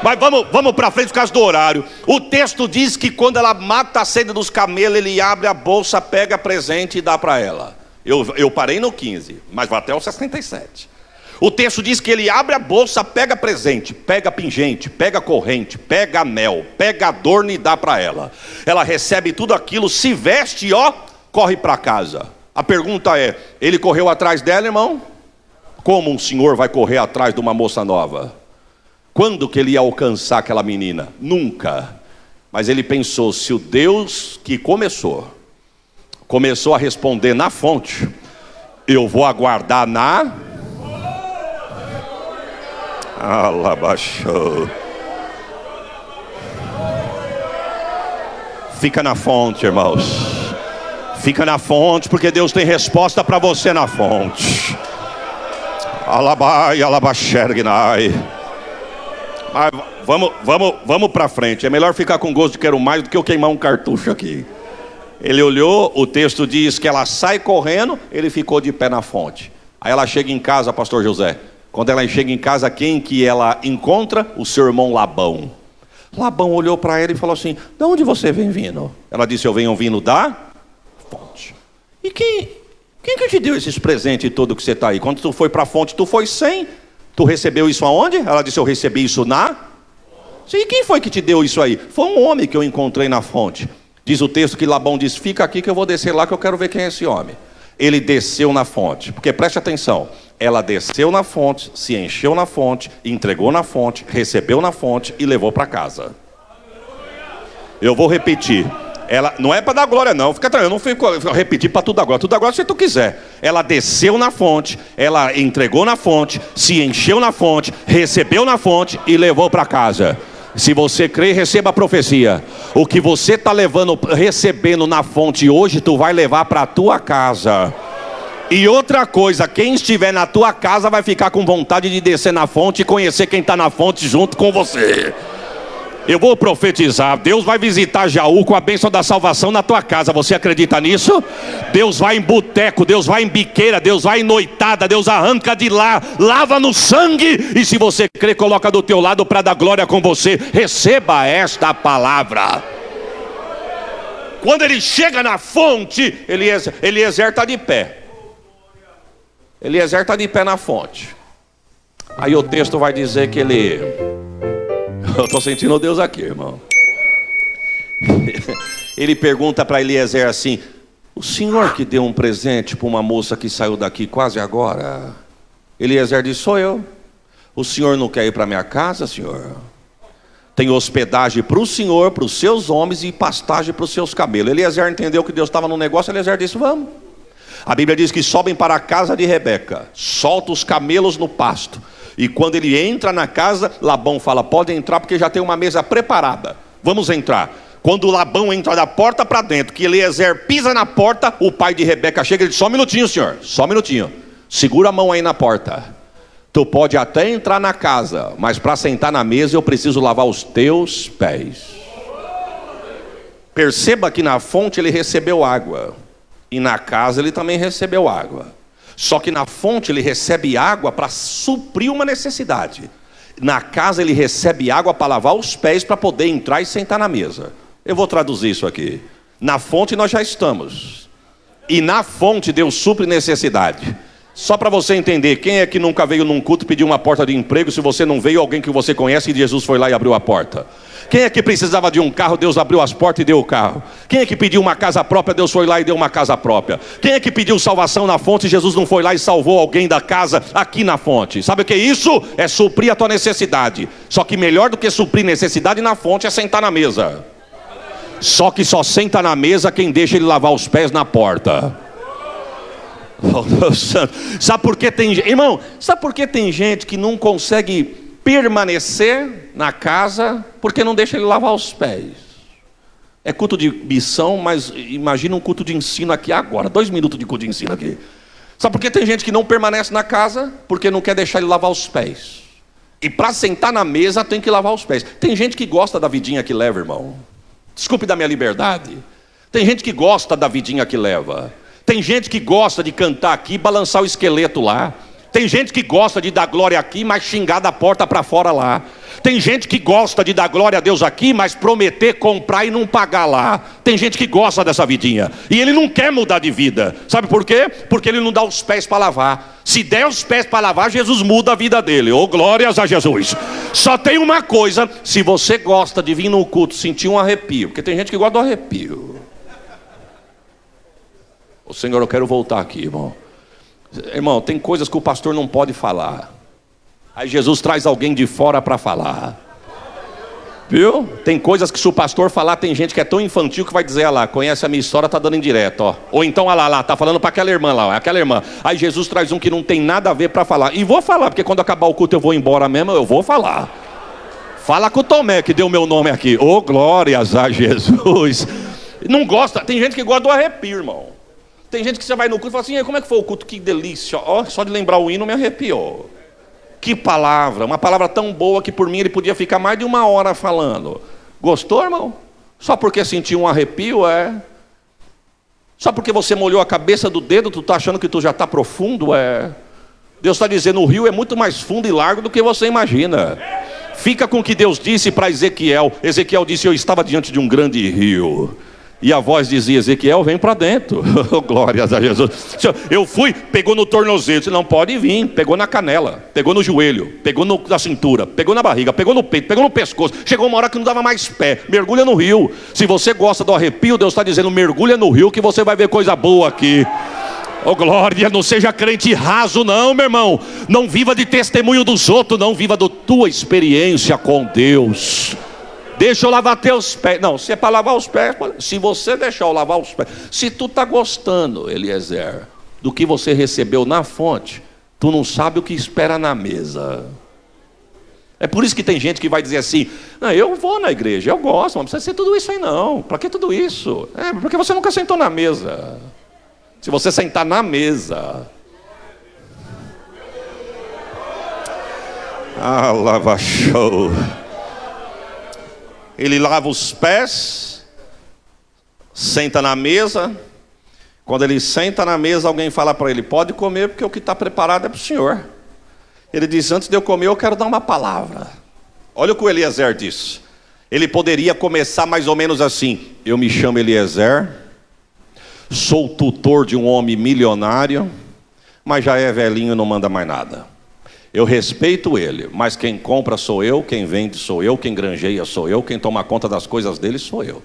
S2: Mas vamos para frente por causa do horário. O texto diz que quando ela mata a sede dos camelos, ele abre a bolsa, pega presente e dá para ela. Eu parei no 15, mas vai até o 67. O texto diz que ele abre a bolsa, pega presente, pega pingente, pega corrente, pega anel, pega adorno e dá para ela. Ela recebe tudo aquilo, se veste e ó, corre para casa. A pergunta é: ele correu atrás dela, irmão? Como um senhor vai correr atrás de uma moça nova? Quando que ele ia alcançar aquela menina? Nunca. Mas ele pensou: se o Deus que começou a responder na fonte, eu vou aguardar na... Alabaxou. Fica na fonte, irmãos. Fica na fonte, porque Deus tem resposta para você na fonte. Alabai, alabaxergnai. Mas vamos para frente. É melhor ficar com gosto de quero mais do que eu queimar um cartucho aqui. Ele olhou, o texto diz que ela sai correndo, ele ficou de pé na fonte. Aí ela chega em casa, pastor José. Quando ela chega em casa, quem que ela encontra? O seu irmão Labão. Labão olhou para ela e falou assim: de onde você vem vindo? Ela disse: eu venho vindo da fonte. E quem que te deu esses presentes todos que você está aí? Quando tu foi para a fonte, tu foi sem. Tu recebeu isso aonde? Ela disse: eu recebi isso na... E quem foi que te deu isso aí? Foi um homem que eu encontrei na fonte. Diz o texto que Labão disse: fica aqui que eu vou descer lá, que eu quero ver quem é esse homem. Ele desceu na fonte, porque preste atenção, Ela desceu na fonte, se encheu na fonte, entregou na fonte, recebeu na fonte e levou para casa. Eu vou repetir. Ela não é para dar glória não, fica tranquilo, eu não fico repetir para tudo agora se tu quiser. Ela desceu na fonte, ela entregou na fonte, se encheu na fonte, recebeu na fonte e levou para casa. Se você crê, receba a profecia. O que você está recebendo na fonte hoje, tu vai levar para a tua casa. E outra coisa, quem estiver na tua casa vai ficar com vontade de descer na fonte e conhecer quem está na fonte junto com você. Eu vou profetizar, Deus vai visitar Jaú com a bênção da salvação na tua casa. Você acredita nisso? Deus vai em boteco, Deus vai em biqueira, Deus vai em noitada, Deus arranca de lá, lava no sangue. E se você crê, coloca do teu lado para dar glória com você. Receba esta palavra. Quando ele chega na fonte, Eliezer está de pé. Eliezer está de pé na fonte. Aí o texto vai dizer que ele... Eu estou sentindo Deus aqui, irmão. Ele pergunta para Eliezer assim: o senhor que deu um presente para uma moça que saiu daqui quase agora? Eliezer diz: sou eu. O senhor não quer ir para minha casa, senhor? Tem hospedagem para o senhor, para os seus homens e pastagem para os seus camelos. Eliezer entendeu que Deus estava no negócio. Eliezer disse: vamos. A Bíblia diz que sobem para a casa de Rebeca, solta os camelos no pasto. E quando ele entra na casa, Labão fala: pode entrar porque já tem uma mesa preparada. Vamos entrar. Quando Labão entra da porta para dentro, que Eliezer pisa na porta, o pai de Rebeca chega e diz: só um minutinho, senhor, só um minutinho. Segura a mão aí na porta. Tu pode até entrar na casa, mas para sentar na mesa eu preciso lavar os teus pés. Perceba que na fonte ele recebeu água. E na casa ele também recebeu água. Só que na fonte ele recebe água para suprir uma necessidade. Na casa ele recebe água para lavar os pés, para poder entrar e sentar na mesa. Eu vou traduzir isso aqui. Na fonte nós já estamos. E na fonte Deus supre necessidade. Só para você entender, quem é que nunca veio num culto pedir uma porta de emprego? Se você não veio, alguém que você conhece, e Jesus foi lá e abriu a porta. Quem é que precisava de um carro? Deus abriu as portas e deu o carro. Quem é que pediu uma casa própria? Deus foi lá e deu uma casa própria. Quem é que pediu salvação na fonte? Jesus não foi lá e salvou alguém da casa aqui na fonte. Sabe o que é isso? É suprir a tua necessidade. Só que melhor do que suprir necessidade na fonte é sentar na mesa. Só que só senta na mesa quem deixa ele lavar os pés na porta. Sabe por que tem, irmão, sabe por que tem gente que não consegue permanecer na casa porque não deixa ele lavar os pés? É culto de missão, mas imagina um culto de ensino aqui agora, 2 minutos de culto de ensino aqui. Sabe por que tem gente que não permanece na casa? Porque não quer deixar ele lavar os pés. E para sentar na mesa tem que lavar os pés. Tem gente que gosta da vidinha que leva, irmão. Desculpe da minha liberdade. Tem gente que gosta da vidinha que leva. Tem gente que gosta de cantar aqui e balançar o esqueleto lá. Tem gente que gosta de dar glória aqui, mas xingar da porta para fora lá. Tem gente que gosta de dar glória a Deus aqui, mas prometer comprar e não pagar lá. Tem gente que gosta dessa vidinha. E ele não quer mudar de vida. Sabe por quê? Porque ele não dá os pés para lavar. Se der os pés para lavar, Jesus muda a vida dele. Oh, glórias a Jesus. Só tem uma coisa: se você gosta de vir no culto sentir um arrepio, porque tem gente que gosta do arrepio. Ô Senhor, eu quero voltar aqui, irmão. Irmão, tem coisas que o pastor não pode falar. Aí Jesus traz alguém de fora para falar. Viu? Tem coisas que se o pastor falar, tem gente que é tão infantil que vai dizer: ah lá, conhece a minha história, tá dando indireto, ó. Ou então, ah lá, tá falando para aquela irmã lá, ó, aquela irmã. Aí Jesus traz um que não tem nada a ver para falar. E vou falar, porque quando acabar o culto eu vou embora mesmo, eu vou falar. Fala com o Tomé, que deu meu nome aqui. Oh, glórias a Jesus. Não gosta, tem gente que gosta do arrepio, irmão. Tem gente que você vai no culto e fala assim: como é que foi o culto? Que delícia, ó, só de lembrar o hino me arrepiou. Que palavra, uma palavra tão boa que por mim ele podia ficar mais de 1 hora falando. Gostou, irmão? Só porque sentiu um arrepio, é? Só porque você molhou a cabeça do dedo, tu está achando que tu já está profundo, é? Deus está dizendo: o rio é muito mais fundo e largo do que você imagina. Fica com o que Deus disse para Ezequiel. Ezequiel disse: eu estava diante de um grande rio. E a voz dizia: Ezequiel, vem para dentro. Glórias a Jesus. Eu fui, pegou no tornozelo, disse: não pode vir. Pegou na canela, pegou no joelho, pegou na cintura, pegou na barriga, pegou no peito, pegou no pescoço. Chegou uma hora que não dava mais pé. Mergulha no rio. Se você gosta do arrepio, Deus está dizendo: mergulha no rio que você vai ver coisa boa aqui. Oh glória, não seja crente raso não, meu irmão. Não viva de testemunho dos outros, não, viva da tua experiência com Deus. Deixa eu lavar teus pés. Não, se é para lavar os pés, se você deixar eu lavar os pés. Se tu está gostando, Eliezer, do que você recebeu na fonte, tu não sabe o que espera na mesa. É por isso que tem gente que vai dizer assim: não, eu vou na igreja, eu gosto, mas não precisa ser tudo isso aí não. Para que tudo isso? É porque você nunca sentou na mesa. Se você sentar na mesa, lava show. Ele lava os pés, senta na mesa. Quando ele senta na mesa, alguém fala para ele: pode comer, porque o que está preparado é para o senhor. Ele diz: antes de eu comer, eu quero dar uma palavra. Olha o que o Eliezer disse. Ele poderia começar mais ou menos assim: eu me chamo Eliezer, sou tutor de um homem milionário, mas já é velhinho e não manda mais nada. Eu respeito ele, mas quem compra sou eu, quem vende sou eu, quem granjeia sou eu, quem toma conta das coisas dele sou eu.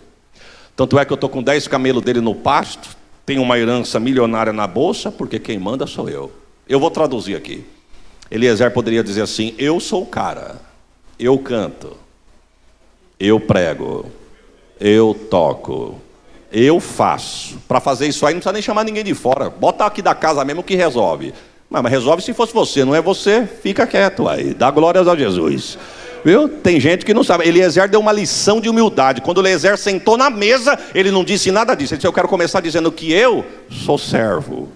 S2: Tanto é que eu estou com 10 camelos dele no pasto, tenho uma herança milionária na bolsa, porque quem manda sou eu. Eu vou traduzir aqui. Eliezer poderia dizer assim: eu sou o cara, eu canto, eu prego, eu toco, eu faço. Para fazer isso aí não precisa nem chamar ninguém de fora, bota aqui da casa mesmo que resolve. Mas resolve se fosse você, não é você, fica quieto aí, dá glórias a Jesus. Viu? Tem gente que não sabe. Eliezer deu uma lição de humildade. Quando Eliezer sentou na mesa, ele não disse nada disso. Ele disse: eu quero começar dizendo que eu sou servo.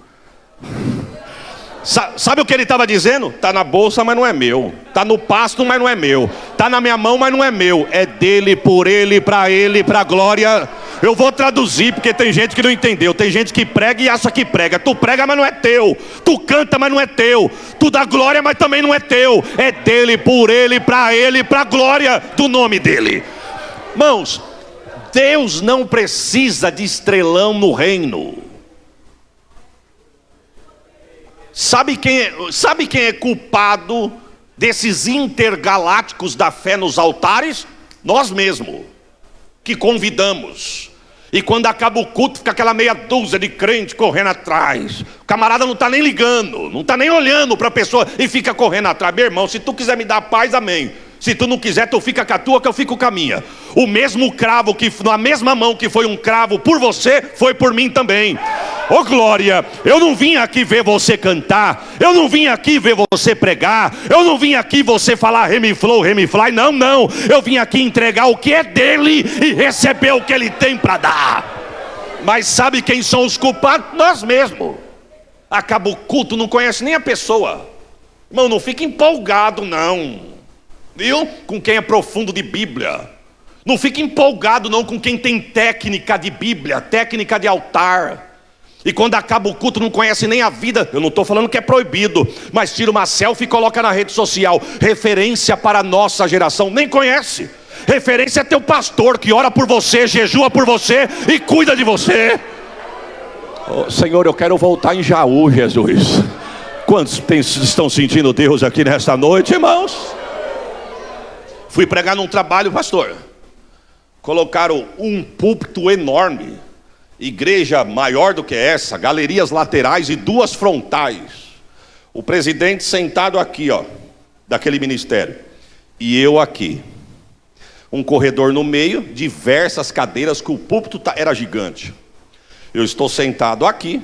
S2: Sabe o que ele estava dizendo? Está na bolsa, mas não é meu. Está no pasto, mas não é meu. Está na minha mão, mas não é meu. É dele, por ele, para a glória. Eu vou traduzir, porque tem gente que não entendeu. Tem gente que prega e acha que prega. Tu prega, mas não é teu. Tu canta, mas não é teu. Tu dá glória, mas também não é teu. É dele, por ele, para a glória do nome dele. Irmãos, Deus não precisa de estrelão no reino. Sabe quem é culpado desses intergalácticos da fé nos altares? Nós mesmos, que convidamos. E quando acaba o culto, fica aquela meia dúzia de crente correndo atrás. O camarada não está nem ligando, não está nem olhando para a pessoa e fica correndo atrás. Meu irmão, se tu quiser me dar paz, amém. Se tu não quiser, tu fica com a tua, que eu fico com a minha. O mesmo cravo, na mesma mão que foi um cravo por você, foi por mim também. Ô glória, eu não vim aqui ver você cantar, eu não vim aqui ver você pregar, eu não vim aqui você falar remiflow, remifly, não. Eu vim aqui entregar o que é dele e receber o que ele tem para dar. Mas sabe quem são os culpados? Nós mesmos. Acaba o culto, não conhece nem a pessoa. Irmão, não fica empolgado não. Viu? Com quem é profundo de Bíblia. Não fica empolgado não com quem tem técnica de Bíblia, técnica de altar. E quando acaba o culto não conhece nem a vida. Eu não estou falando que é proibido, mas tira uma selfie e coloca na rede social. Referência para a nossa geração. Nem conhece. Referência é teu pastor que ora por você, jejua por você e cuida de você. Oh, Senhor, eu quero voltar em Jaú, Jesus. Quantos estão sentindo Deus aqui nesta noite, irmãos? Fui pregar num trabalho, pastor. Colocaram um púlpito enorme, igreja maior do que essa, galerias laterais e 2 frontais. O presidente sentado aqui, ó, daquele ministério, e eu aqui. Um corredor no meio, diversas cadeiras, que o púlpito era gigante. Eu estou sentado aqui,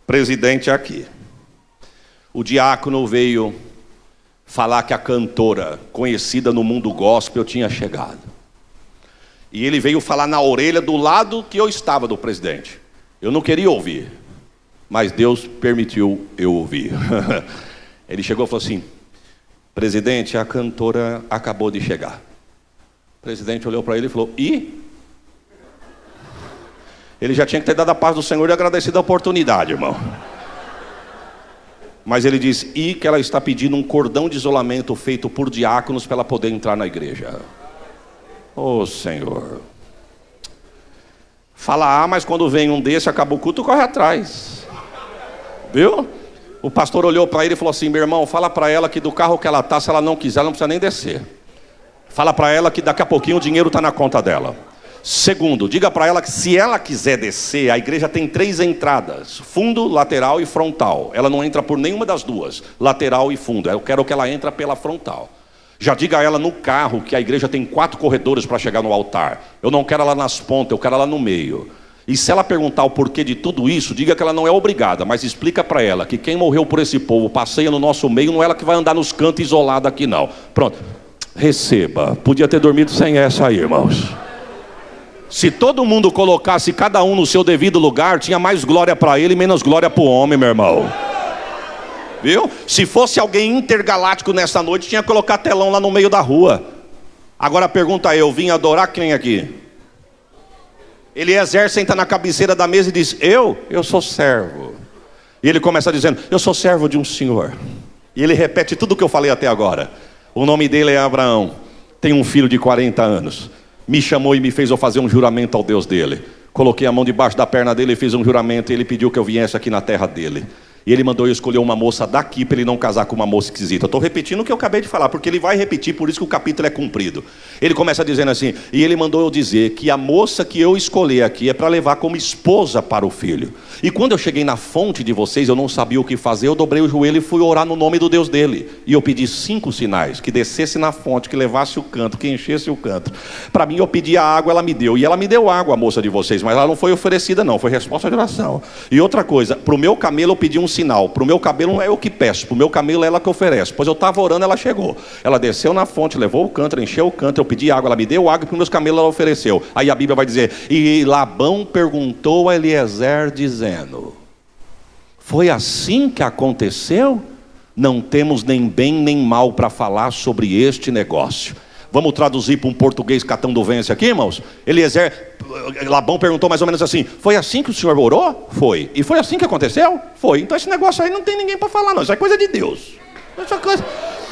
S2: presidente aqui. O diácono veio falar que a cantora conhecida no mundo gospel tinha chegado. E ele veio falar na orelha do lado que eu estava do presidente. Eu não queria ouvir, mas Deus permitiu eu ouvir. Ele chegou e falou assim: presidente, a cantora acabou de chegar. O presidente olhou para ele e falou: e? Ele já tinha que ter dado a paz do Senhor e agradecido a oportunidade, irmão. Mas ele disse: e que ela está pedindo um cordão de isolamento feito por diáconos para ela poder entrar na igreja. Oh Senhor. Fala, mas quando vem um desse, acaba o culto, corre atrás. Viu? O pastor olhou para ele e falou assim: meu irmão, fala para ela que do carro que ela está, se ela não quiser, ela não precisa nem descer. Fala para ela que daqui a pouquinho o dinheiro está na conta dela. Segundo, diga para ela que se ela quiser descer, a igreja tem 3 entradas: fundo, lateral e frontal. Ela não entra por nenhuma das duas, lateral e fundo. Eu quero que ela entre pela frontal. Já diga a ela no carro que a igreja tem 4 corredores para chegar no altar. Eu não quero ela nas pontas, eu quero ela no meio. E se ela perguntar o porquê de tudo isso, diga que ela não é obrigada, mas explica para ela que quem morreu por esse povo passeia no nosso meio, não é ela que vai andar nos cantos isolada aqui não. Pronto, receba. Podia ter dormido sem essa aí, irmãos. Se todo mundo colocasse cada um no seu devido lugar, tinha mais glória para ele e menos glória para o homem, meu irmão. Viu? Se fosse alguém intergaláctico nessa noite, tinha que colocar telão lá no meio da rua. Agora pergunta eu, vim adorar quem aqui? Eliezer senta na cabeceira da mesa e diz: eu sou servo. E ele começa dizendo: eu sou servo de um senhor. E ele repete tudo o que eu falei até agora. O nome dele é Abraão, tem um filho de 40 anos. Me chamou e me fez eu fazer um juramento ao Deus dele. Coloquei a mão debaixo da perna dele e fiz um juramento. E ele pediu que eu viesse aqui na terra dele. E ele mandou eu escolher uma moça daqui para ele não casar com uma moça esquisita. Eu estou repetindo o que eu acabei de falar, porque ele vai repetir, por isso que o capítulo é comprido. Ele começa dizendo assim: e ele mandou eu dizer que a moça que eu escolher aqui é para levar como esposa para o filho. E quando eu cheguei na fonte de vocês, eu não sabia o que fazer, eu dobrei o joelho e fui orar no nome do Deus dele. E eu pedi 5 sinais: que descesse na fonte, que levasse o canto, que enchesse o canto. Para mim eu pedi a água, ela me deu. E ela me deu água, a moça de vocês, mas ela não foi oferecida não, foi resposta de oração. E outra coisa, para o meu camelo eu pedi um sinal. Para o meu cabelo não é eu que peço, para o meu camelo é ela que oferece. Pois eu estava orando, ela chegou. Ela desceu na fonte, levou o cântaro, encheu o cântaro, eu pedi água, ela me deu água, e para os meus camelos ela ofereceu. Aí a Bíblia vai dizer: e Labão perguntou a Eliezer dizendo: foi assim que aconteceu? Não temos nem bem nem mal para falar sobre este negócio. Vamos traduzir para um português catão do vence aqui, irmãos? Labão perguntou mais ou menos assim: foi assim que o senhor orou? Foi. E foi assim que aconteceu? Foi. Então esse negócio aí não tem ninguém para falar não, isso é coisa de Deus.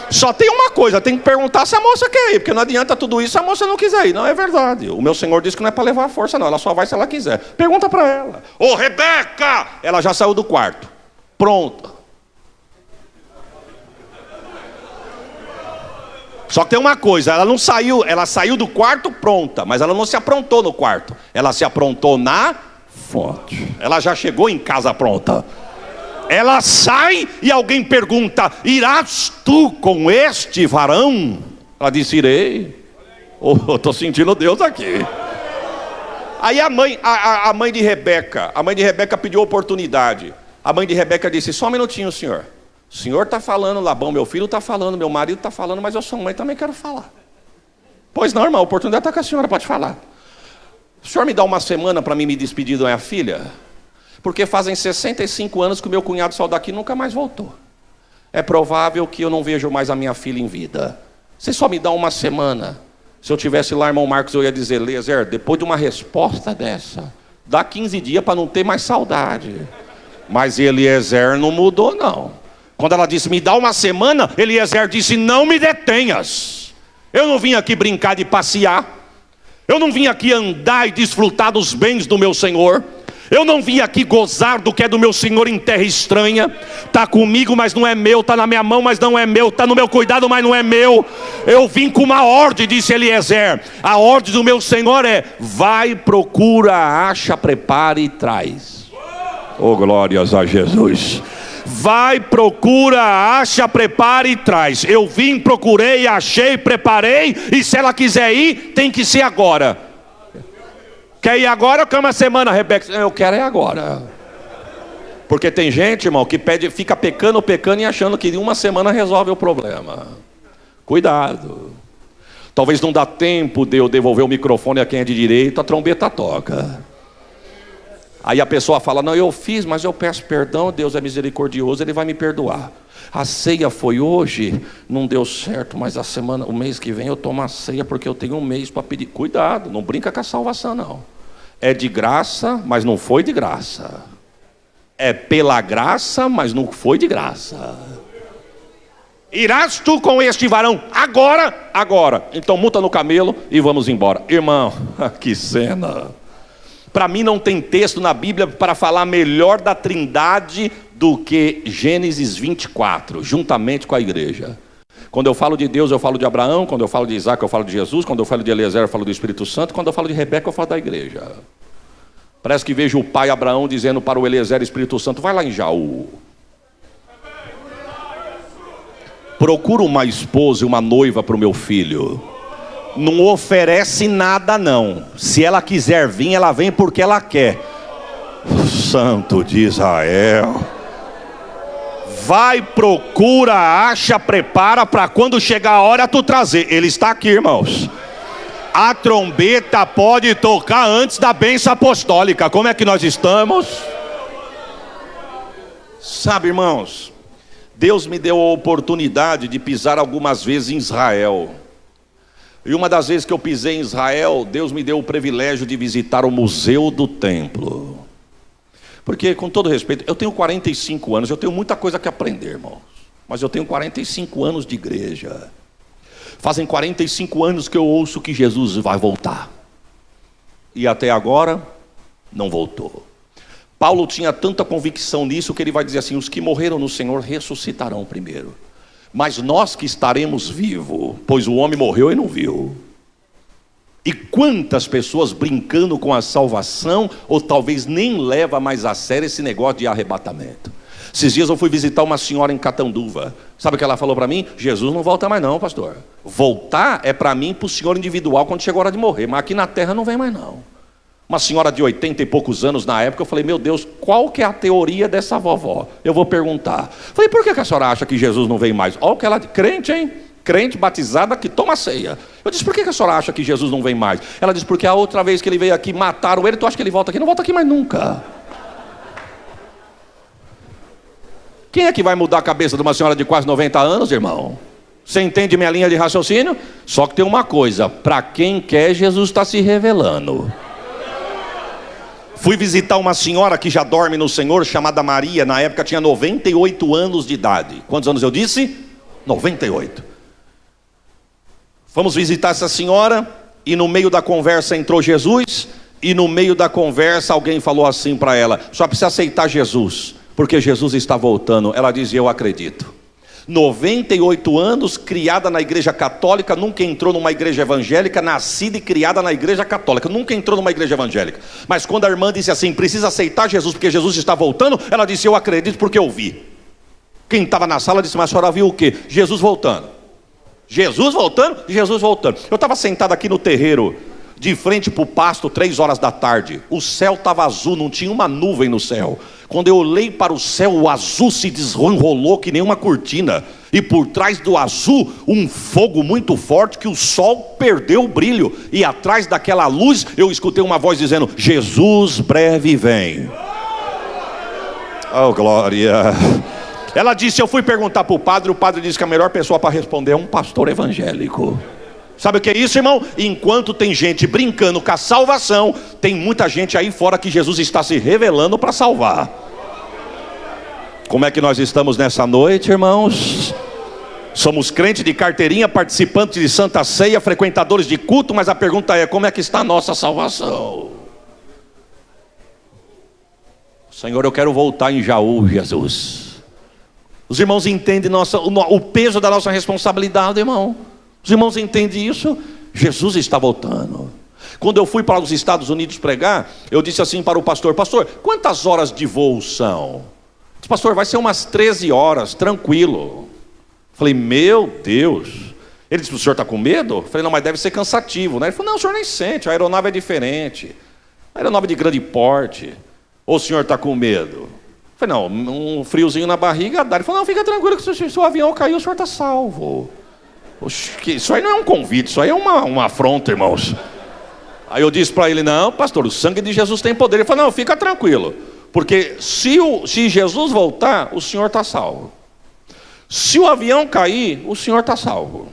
S2: Só tem uma coisa, tem que perguntar se a moça quer ir, porque não adianta tudo isso se a moça não quiser ir. Não, é verdade. O meu senhor disse que não é para levar a força não, ela só vai se ela quiser. Pergunta para ela: ô Rebeca! Ela já saiu do quarto. Pronta. Só que tem uma coisa, ela não saiu, ela saiu do quarto pronta, mas ela não se aprontou no quarto, ela se aprontou na fonte. Ela já chegou em casa pronta. Ela sai e alguém pergunta: irás tu com este varão? Ela disse: irei. Oh, estou sentindo Deus aqui. Aí a mãe de Rebeca pediu oportunidade. A mãe de Rebeca disse: só um minutinho, senhor. O senhor está falando, Labão, meu filho está falando, meu marido está falando, mas eu sou mãe, também quero falar. Pois não, irmão, a oportunidade está com a senhora, pode falar. O senhor me dá uma semana para mim me despedir da minha filha? Porque fazem 65 anos que o meu cunhado saiu daqui e nunca mais voltou. É provável que eu não vejo mais a minha filha em vida. Você só me dá uma semana. Se eu tivesse lá, irmão Marcos, eu ia dizer: Eliezer, depois de uma resposta dessa, dá 15 dias para não ter mais saudade. Mas Eliezer não mudou não. Quando ela disse: me dá uma semana, Eliezer disse: não me detenhas. Eu não vim aqui brincar de passear. Eu não vim aqui andar e desfrutar dos bens do meu Senhor. Eu não vim aqui gozar do que é do meu Senhor em terra estranha. Está comigo, mas não é meu. Está na minha mão, mas não é meu. Está no meu cuidado, mas não é meu. Eu vim com uma ordem, disse Eliezer. A ordem do meu Senhor é: vai, procura, acha, prepare e traz. Oh, glórias a Jesus. Vai, procura, acha, prepara e traz. Eu vim, procurei, achei, preparei. E se ela quiser ir, tem que ser agora. Quer ir agora ou quer uma semana, Rebeca? Eu quero é agora. Porque tem gente, irmão, que fica pecando e achando que em uma semana resolve o problema. Cuidado. Talvez não dá tempo de eu devolver o microfone a quem é de direito, a trombeta toca. Aí a pessoa fala: não, eu fiz, mas eu peço perdão, Deus é misericordioso, Ele vai me perdoar. A ceia foi hoje, não deu certo, mas o mês que vem eu tomo a ceia, porque eu tenho um mês para pedir. Cuidado, não brinca com a salvação não. É de graça, mas não foi de graça. É pela graça, mas não foi de graça. Irás tu com este varão agora. Então monta no camelo e vamos embora. Irmão, que cena. Para mim não tem texto na Bíblia para falar melhor da Trindade do que Gênesis 24, juntamente com a igreja. Quando eu falo de Deus, eu falo de Abraão. Quando eu falo de Isaac, eu falo de Jesus. Quando eu falo de Eliezer, eu falo do Espírito Santo. Quando eu falo de Rebeca, eu falo da igreja. Parece que vejo o pai Abraão dizendo para o Eliezer, Espírito Santo, vai lá em Jaú. Procura uma esposa e uma noiva para o meu filho. Não oferece nada não. Se ela quiser vir, ela vem porque ela quer. Santo de Israel. Vai, procura, acha, prepara para quando chegar a hora tu trazer. Ele está aqui, irmãos. A trombeta pode tocar antes da bênção apostólica. Como é que nós estamos? Sabe, irmãos, Deus me deu a oportunidade de pisar algumas vezes em Israel. E uma das vezes que eu pisei em Israel, Deus me deu o privilégio de visitar o Museu do Templo. Porque, com todo respeito, eu tenho 45 anos, eu tenho muita coisa que aprender, irmãos. Mas eu tenho 45 anos de igreja. Fazem 45 anos que eu ouço que Jesus vai voltar. E até agora, não voltou. Paulo tinha tanta convicção nisso que ele vai dizer assim, os que morreram no Senhor ressuscitarão primeiro. Mas nós que estaremos vivos, pois o homem morreu e não viu. E quantas pessoas brincando com a salvação, ou talvez nem leva mais a sério esse negócio de arrebatamento. Esses dias eu fui visitar uma senhora em Catanduva. Sabe o que ela falou para mim? Jesus não volta mais não, pastor. Voltar é para mim, para o senhor individual, quando chegou a hora de morrer. Mas aqui na terra não vem mais não. Uma senhora de 80 e poucos anos na época, eu falei, meu Deus, qual que é a teoria dessa vovó? Eu vou perguntar. Falei, por que a senhora acha que Jesus não vem mais? Olha o que ela... Crente, hein? Crente batizada que toma ceia. Eu disse, por que a senhora acha que Jesus não vem mais? Ela disse, porque a outra vez que ele veio aqui, mataram ele, tu acha que ele volta aqui? Não volta aqui mais nunca. Quem é que vai mudar a cabeça de uma senhora de quase 90 anos, irmão? Você entende minha linha de raciocínio? Só que tem uma coisa, para quem quer, Jesus está se revelando. Fui visitar uma senhora que já dorme no Senhor, chamada Maria, na época tinha 98 anos de idade. Quantos anos eu disse? 98. Fomos visitar essa senhora, e no meio da conversa entrou Jesus, e no meio da conversa alguém falou assim para ela, só precisa aceitar Jesus, porque Jesus está voltando. Ela dizia, eu acredito. 98 anos, criada na igreja católica, nunca entrou numa igreja evangélica, nascida e criada na igreja católica, nunca entrou numa igreja evangélica. Mas quando a irmã disse assim, precisa aceitar Jesus porque Jesus está voltando, ela disse, eu acredito porque eu vi. Quem estava na sala disse, mas a senhora viu o quê? Jesus voltando. Jesus voltando? Jesus voltando. Eu estava sentado aqui no terreiro, de frente para o pasto, 3 horas da tarde. O céu estava azul, não tinha uma nuvem no céu. Quando eu olhei para o céu, o azul se desenrolou que nem uma cortina. E por trás do azul, um fogo muito forte que o sol perdeu o brilho. E atrás daquela luz, eu escutei uma voz dizendo, Jesus breve vem. Oh, glória. Ela disse, eu fui perguntar para o padre disse que a melhor pessoa para responder é um pastor evangélico. Sabe o que é isso, irmão? Enquanto tem gente brincando com a salvação, tem muita gente aí fora que Jesus está se revelando para salvar. Como é que nós estamos nessa noite, irmãos? Somos crentes de carteirinha, participantes de Santa Ceia, frequentadores de culto, mas a pergunta é, como é que está a nossa salvação? Senhor, eu quero voltar em Jaú, Jesus. Os irmãos entendem o peso da nossa responsabilidade, irmão. Os irmãos entendem isso? Jesus está voltando. Quando eu fui para os Estados Unidos pregar, eu disse assim para o pastor, pastor, quantas horas de voo são? Disse, pastor, vai ser umas 13 horas, tranquilo. Falei, meu Deus. Ele disse, o senhor está com medo? Falei, não, mas deve ser cansativo, né? Ele falou, não, o senhor nem sente, a aeronave é diferente. A aeronave de grande porte. Ou o senhor está com medo? Falei, não, um friozinho na barriga dá. Ele falou, não, fica tranquilo que se o avião cair, o senhor está salvo. Isso aí não é um convite, isso aí é uma afronta, irmãos. Aí eu disse para ele, não, pastor, o sangue de Jesus tem poder. Ele falou, não, fica tranquilo, porque se Jesus voltar, o senhor está salvo. Se o avião cair, o senhor está salvo.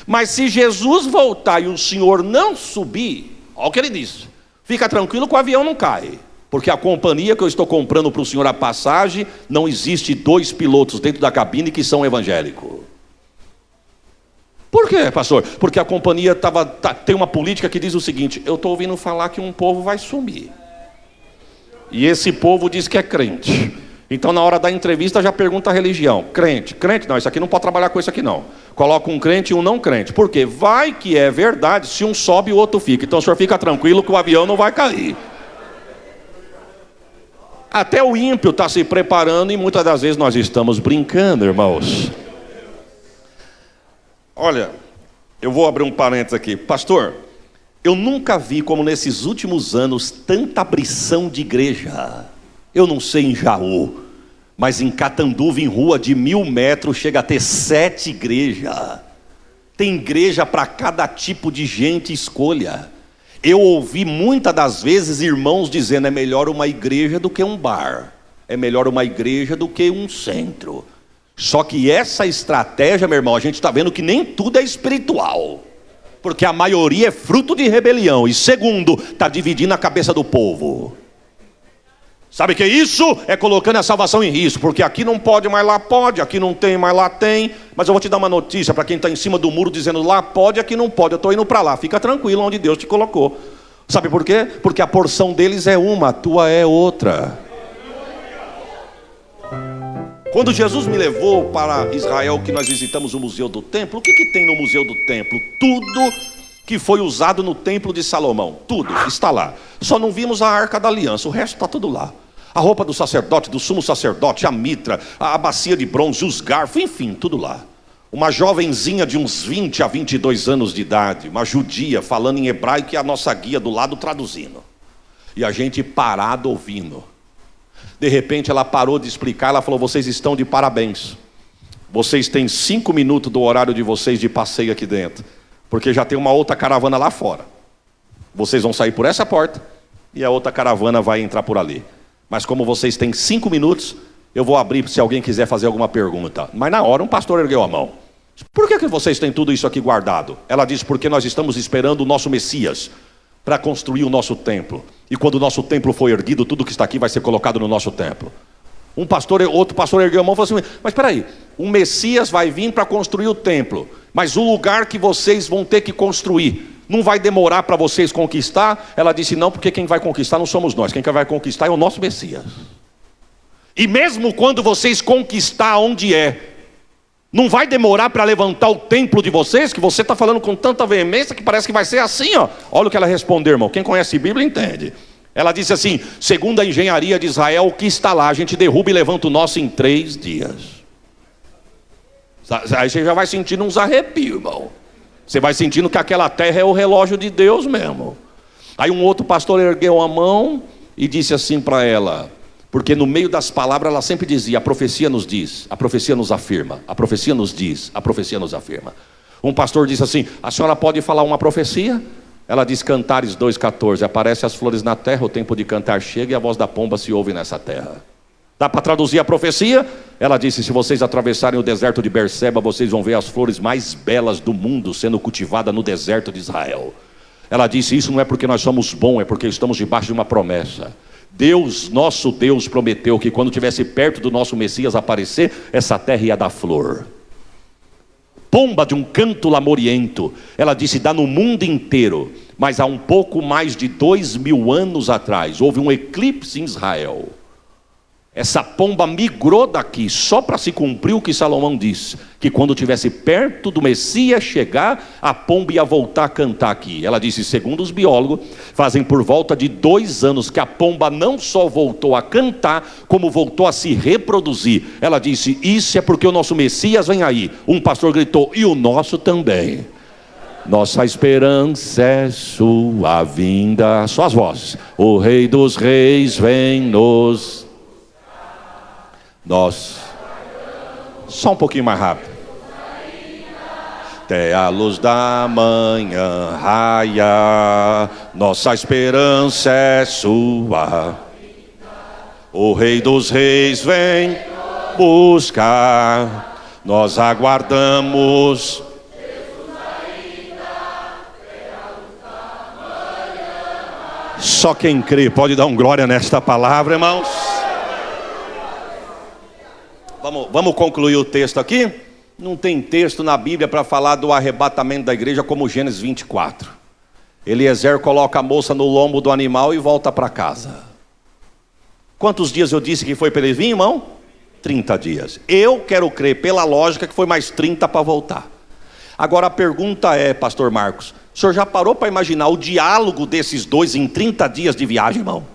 S2: Mas se Jesus voltar e o senhor não subir, olha o que ele disse, fica tranquilo que o avião não cai, porque a companhia que eu estou comprando para o senhor a passagem, não existe 2 pilotos dentro da cabine que são evangélicos. Por quê, pastor? Porque a companhia tem uma política que diz o seguinte, eu estou ouvindo falar que um povo vai sumir. E esse povo diz que é crente. Então, na hora da entrevista, já pergunta a religião. Crente? Crente? Não, isso aqui não pode trabalhar com isso aqui não. Coloca um crente e um não crente. Por quê? Vai que é verdade, se um sobe, o outro fica. Então, o senhor fica tranquilo que o avião não vai cair. Até o ímpio está se preparando e muitas das vezes nós estamos brincando, irmãos. Olha, eu vou abrir um parênteses aqui. Pastor, eu nunca vi como nesses últimos anos tanta abrição de igreja. Eu não sei em Jaú, mas em Catanduva, em rua de 1000 metros, chega a ter 7 igrejas. Tem igreja para cada tipo de gente, escolha. Eu ouvi muitas das vezes irmãos dizendo: é melhor uma igreja do que um bar. É melhor uma igreja do que um centro. Só que essa estratégia, meu irmão, a gente está vendo que nem tudo é espiritual. Porque a maioria é fruto de rebelião. E segundo, está dividindo a cabeça do povo. Sabe o que é isso? É colocando a salvação em risco. Porque aqui não pode, mas lá pode. Aqui não tem, mas lá tem. Mas eu vou te dar uma notícia para quem está em cima do muro dizendo: lá pode, aqui não pode. Eu estou indo para lá. Fica tranquilo onde Deus te colocou. Sabe por quê? Porque a porção deles é uma, a tua é outra. Quando Jesus me levou para Israel, que nós visitamos o Museu do Templo, o que tem no Museu do Templo? Tudo que foi usado no Templo de Salomão. Tudo está lá. Só não vimos a Arca da Aliança. O resto está tudo lá. A roupa do sacerdote, do sumo sacerdote, a mitra, a bacia de bronze, os garfos, enfim, tudo lá. Uma jovenzinha de uns 20 a 22 anos de idade, uma judia, falando em hebraico e a nossa guia do lado traduzindo. E a gente parado ouvindo. De repente ela parou de explicar, ela falou: vocês estão de parabéns. Vocês têm 5 minutos do horário de vocês de passeio aqui dentro. Porque já tem uma outra caravana lá fora. Vocês vão sair por essa porta e a outra caravana vai entrar por ali. Mas como vocês têm 5 minutos, eu vou abrir se alguém quiser fazer alguma pergunta. Mas na hora um pastor ergueu a mão. Por que vocês têm tudo isso aqui guardado? Ela disse: porque nós estamos esperando o nosso Messias para construir o nosso templo. E quando o nosso templo for erguido, tudo que está aqui vai ser colocado no nosso templo. Outro pastor ergueu a mão e falou assim: mas espera aí, o Messias vai vir para construir o templo, mas o lugar que vocês vão ter que construir não vai demorar para vocês conquistar? Ela disse: não, porque quem vai conquistar não somos nós, quem vai conquistar é o nosso Messias. E mesmo quando vocês conquistar onde é, não vai demorar para levantar o templo de vocês, que você está falando com tanta veemência que parece que vai ser assim, ó. Olha o que ela respondeu, irmão. Quem conhece a Bíblia entende. Ela disse assim: segundo a engenharia de Israel, o que está lá, a gente derruba e levanta o nosso em 3 dias. Aí você já vai sentindo uns arrepios, irmão. Você vai sentindo que aquela terra é o relógio de Deus mesmo. Aí um outro pastor ergueu a mão e disse assim para ela, porque no meio das palavras ela sempre dizia: a profecia nos diz, a profecia nos afirma, a profecia nos diz, a profecia nos afirma. Um pastor disse assim: a senhora pode falar uma profecia? Ela diz: Cantares 2,14, aparece as flores na terra, o tempo de cantar chega e a voz da pomba se ouve nessa terra. Dá para traduzir a profecia? Ela disse: se vocês atravessarem o deserto de Berseba, vocês vão ver as flores mais belas do mundo sendo cultivadas no deserto de Israel. Ela disse: isso não é porque nós somos bons, é porque estamos debaixo de uma promessa. Deus, nosso Deus, prometeu que quando estivesse perto do nosso Messias aparecer, essa terra ia dar flor. Pomba de um canto lamoriento. Ela disse: dá no mundo inteiro. Mas há um pouco mais de 2000 anos atrás, houve um eclipse em Israel. Essa pomba migrou daqui só para se cumprir o que Salomão disse, que quando estivesse perto do Messias chegar, a pomba ia voltar a cantar aqui. Ela disse: segundo os biólogos, fazem por volta de 2 anos que a pomba não só voltou a cantar, como voltou a se reproduzir. Ela disse: isso é porque o nosso Messias vem aí. Um pastor gritou: e o nosso também. Nossa esperança é sua vinda. Só as vozes. O Rei dos Reis vem nos... Nós, só um pouquinho mais rápido. Até a luz da manhã raia, nossa esperança é sua. O Rei dos Reis vem buscar, nós aguardamos. Só quem crê pode dar um glória nesta palavra, irmãos. Vamos concluir o texto aqui. Não tem texto na Bíblia para falar do arrebatamento da igreja como Gênesis 24. Eliezer coloca a moça no lombo do animal e volta para casa. Quantos dias eu disse que foi para ele vir, irmão? 30 dias. Eu quero crer pela lógica que foi mais 30 para voltar. Agora a pergunta é, pastor Marcos, o senhor já parou para imaginar o diálogo desses dois em 30 dias de viagem, irmão?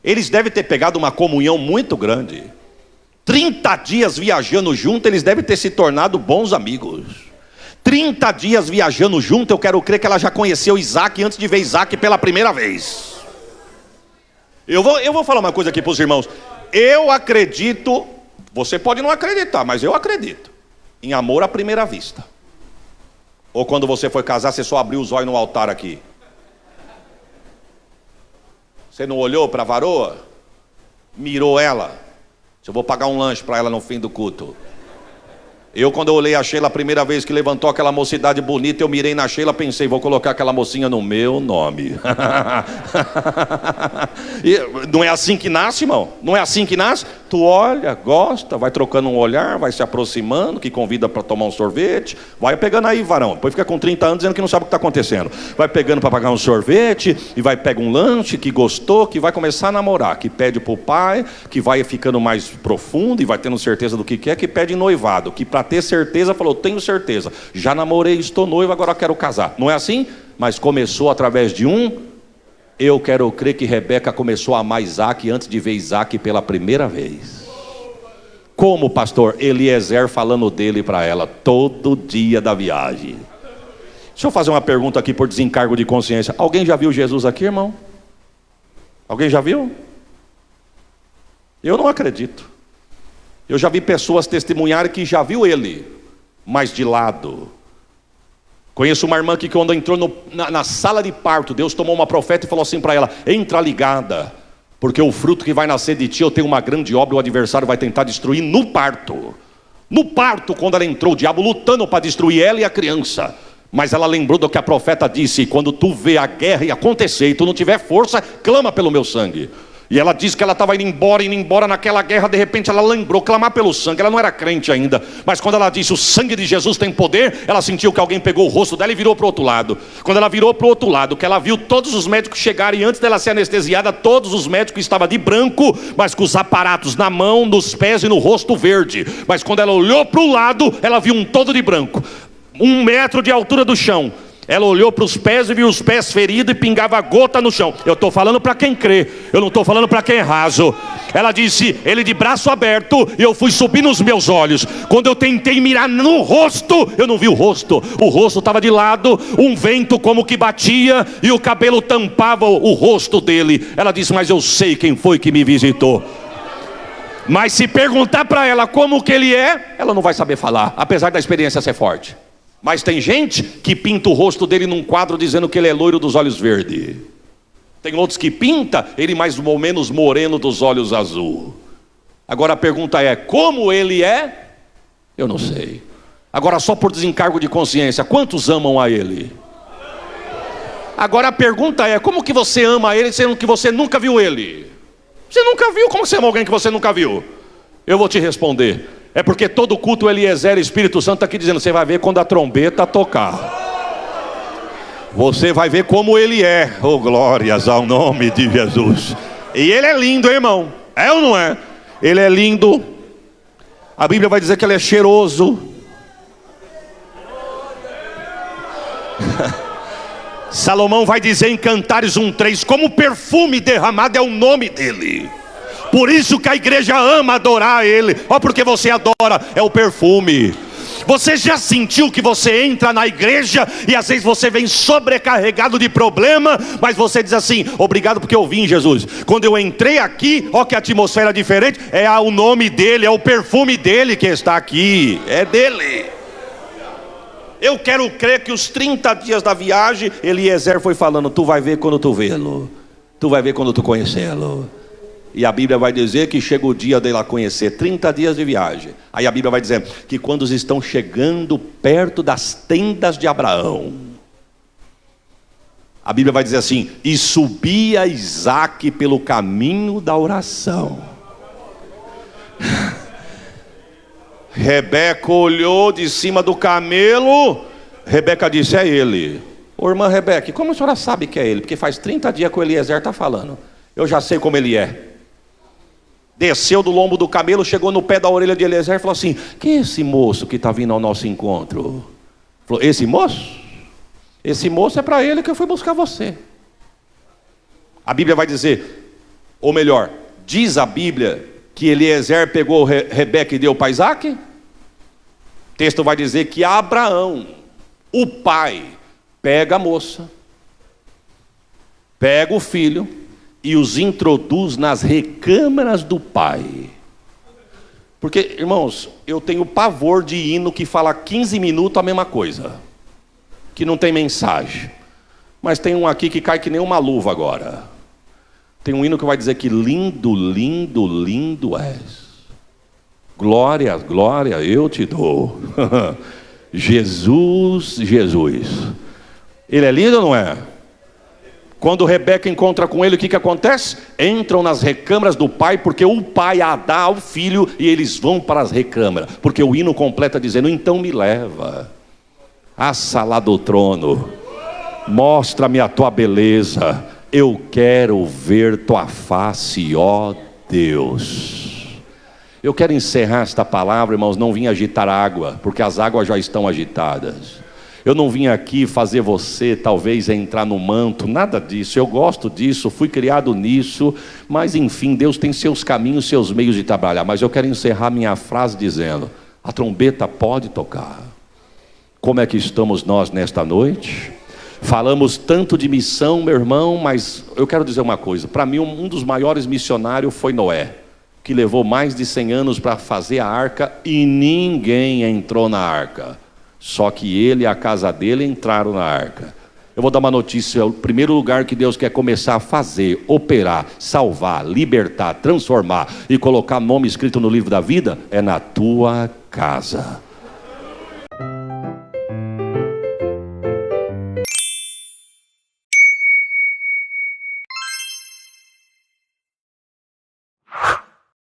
S2: Eles devem ter pegado uma comunhão muito grande. 30 dias viajando junto, eles devem ter se tornado bons amigos. 30 dias viajando junto, eu quero crer que ela já conheceu Isaac antes de ver Isaac pela primeira vez. Eu vou falar uma coisa aqui para os irmãos. Eu acredito, você pode não acreditar, mas eu acredito em amor à primeira vista. Ou quando você foi casar, você só abriu os olhos no altar aqui. Você não olhou para a varoa? Mirou ela? Eu vou pagar um lanche para ela no fim do culto. Quando eu olhei a Sheila a primeira vez que levantou aquela mocidade bonita, eu mirei na Sheila, pensei, vou colocar aquela mocinha no meu nome. Não é assim que nasce, irmão? Não é assim que nasce? Tu olha, gosta, vai trocando um olhar, vai se aproximando, que convida para tomar um sorvete, vai pegando aí, varão. Depois fica com 30 anos dizendo que não sabe o que está acontecendo. Vai pegando para pagar um sorvete, e vai pegar um lanche que gostou, que vai começar a namorar, que pede para o pai, que vai ficando mais profundo e vai tendo certeza do que quer, que pede noivado, que para ter certeza, falou, tenho certeza, já namorei, estou noivo, agora quero casar. Não é assim? Mas começou através de eu quero crer que Rebeca começou a amar Isaac antes de ver Isaac pela primeira vez. Como, pastor? Eliezer falando dele para ela, todo dia da viagem. Deixa eu fazer uma pergunta aqui por desencargo de consciência. Alguém já viu Jesus aqui, irmão? Alguém já viu? Eu não acredito. Eu já vi pessoas testemunharem que já viu ele, mas de lado. Conheço uma irmã que quando entrou na sala de parto, Deus tomou uma profeta e falou assim para ela, entra ligada, porque o fruto que vai nascer de ti, eu tenho uma grande obra, o adversário vai tentar destruir no parto. No parto, quando ela entrou, o diabo lutando para destruir ela e a criança. Mas ela lembrou do que a profeta disse, quando tu vê a guerra acontecer e tu não tiver força, clama pelo meu sangue. E ela disse que ela estava indo embora naquela guerra, de repente ela lembrou, clamar pelo sangue, ela não era crente ainda, mas quando ela disse, o sangue de Jesus tem poder, ela sentiu que alguém pegou o rosto dela e virou para o outro lado. Quando ela virou para o outro lado, que ela viu todos os médicos chegarem, e antes dela ser anestesiada, todos os médicos estavam de branco, mas com os aparatos na mão, nos pés e no rosto verde. Mas quando ela olhou para o lado, ela viu um todo de branco, 1 metro de altura do chão. Ela olhou para os pés e viu os pés feridos e pingava gota no chão. Eu estou falando para quem crê, eu não estou falando para quem é raso. Ela disse, ele de braço aberto, e eu fui subir nos meus olhos. Quando eu tentei mirar no rosto, eu não vi o rosto estava de lado, um vento como que batia, e o cabelo tampava o rosto dele. Ela disse, mas eu sei quem foi que me visitou. Mas se perguntar para ela como que ele é, ela não vai saber falar, apesar da experiência ser forte. Mas tem gente que pinta o rosto dele num quadro dizendo que ele é loiro dos olhos verdes. Tem outros que pinta ele mais ou menos moreno dos olhos azul. Agora a pergunta é, como ele é? Eu não sei. Agora só por desencargo de consciência, quantos amam a ele? Agora a pergunta é, como que você ama ele sendo que você nunca viu ele? Você nunca viu, como você ama alguém que você nunca viu? Eu vou te responder. É porque todo culto Eliezer, Espírito Santo está aqui dizendo, você vai ver quando a trombeta tocar. Você vai ver como ele é. Oh, glórias ao nome de Jesus. E ele é lindo, hein, irmão? É ou não é? Ele é lindo. A Bíblia vai dizer que ele é cheiroso. Salomão vai dizer em Cantares 1:3, como perfume derramado é o nome dele. Por isso que a igreja ama adorar ele. Porque você adora, é o perfume. Você já sentiu que você entra na igreja e às vezes você vem sobrecarregado de problema, mas você diz assim, obrigado porque eu vim, Jesus. Quando eu entrei aqui, que atmosfera diferente. É o nome dele, é o perfume dele que está aqui. É dele. Eu quero crer que os 30 dias da viagem, Eliezer foi falando, tu vai ver quando tu vê-lo. Tu vai ver quando tu conhecê-lo. E a Bíblia vai dizer que chega o dia dele a conhecer, 30 dias de viagem. Aí a Bíblia vai dizer que quando estão chegando perto das tendas de Abraão, a Bíblia vai dizer assim, e subia Isaac pelo caminho da oração. Rebeca olhou de cima do camelo, Rebeca disse, é ele. Ô irmã Rebeca, como a senhora sabe que é ele? Porque faz 30 dias que o Eliezer está falando. Eu já sei como ele é. desceu do lombo do camelo, chegou no pé da orelha de Eliezer e falou assim: quem é esse moço que está vindo ao nosso encontro? Falou: esse moço? Esse moço é para ele que eu fui buscar você. A Bíblia vai dizer, ou melhor, diz a Bíblia que Eliezer pegou Rebeca e deu para Isaac. O texto vai dizer que Abraão, o pai, pega a moça, pega o filho e os introduz nas recâmaras do pai. Porque, irmãos, eu tenho pavor de hino que fala 15 minutos a mesma coisa, que não tem mensagem. Mas tem um aqui que cai que nem uma luva agora. Tem um hino que vai dizer que lindo, lindo, lindo és. Glória, glória eu te dou. Jesus, Jesus. Ele é lindo ou não é? Quando Rebeca encontra com ele, o que acontece? Entram nas recâmaras do pai, porque o pai a dá ao filho, e eles vão para as recâmaras, porque o hino completa dizendo: então me leva à sala do trono, mostra-me a tua beleza, eu quero ver tua face, ó Deus. Eu quero encerrar esta palavra, irmãos, não vim agitar água, porque as águas já estão agitadas. Eu não vim aqui fazer você talvez entrar no manto, nada disso. Eu gosto disso, fui criado nisso, mas enfim, Deus tem seus caminhos, seus meios de trabalhar. Mas eu quero encerrar minha frase dizendo: a trombeta pode tocar. Como é que estamos nós nesta noite? Falamos tanto de missão, meu irmão, mas eu quero dizer uma coisa. Para mim, um dos maiores missionários foi Noé, que levou mais de 100 anos para fazer a arca e ninguém entrou na arca. Só que ele e a casa dele entraram na arca. Eu vou dar uma notícia: o primeiro lugar que Deus quer começar a fazer, operar, salvar, libertar, transformar e colocar nome escrito no livro da vida é na tua casa.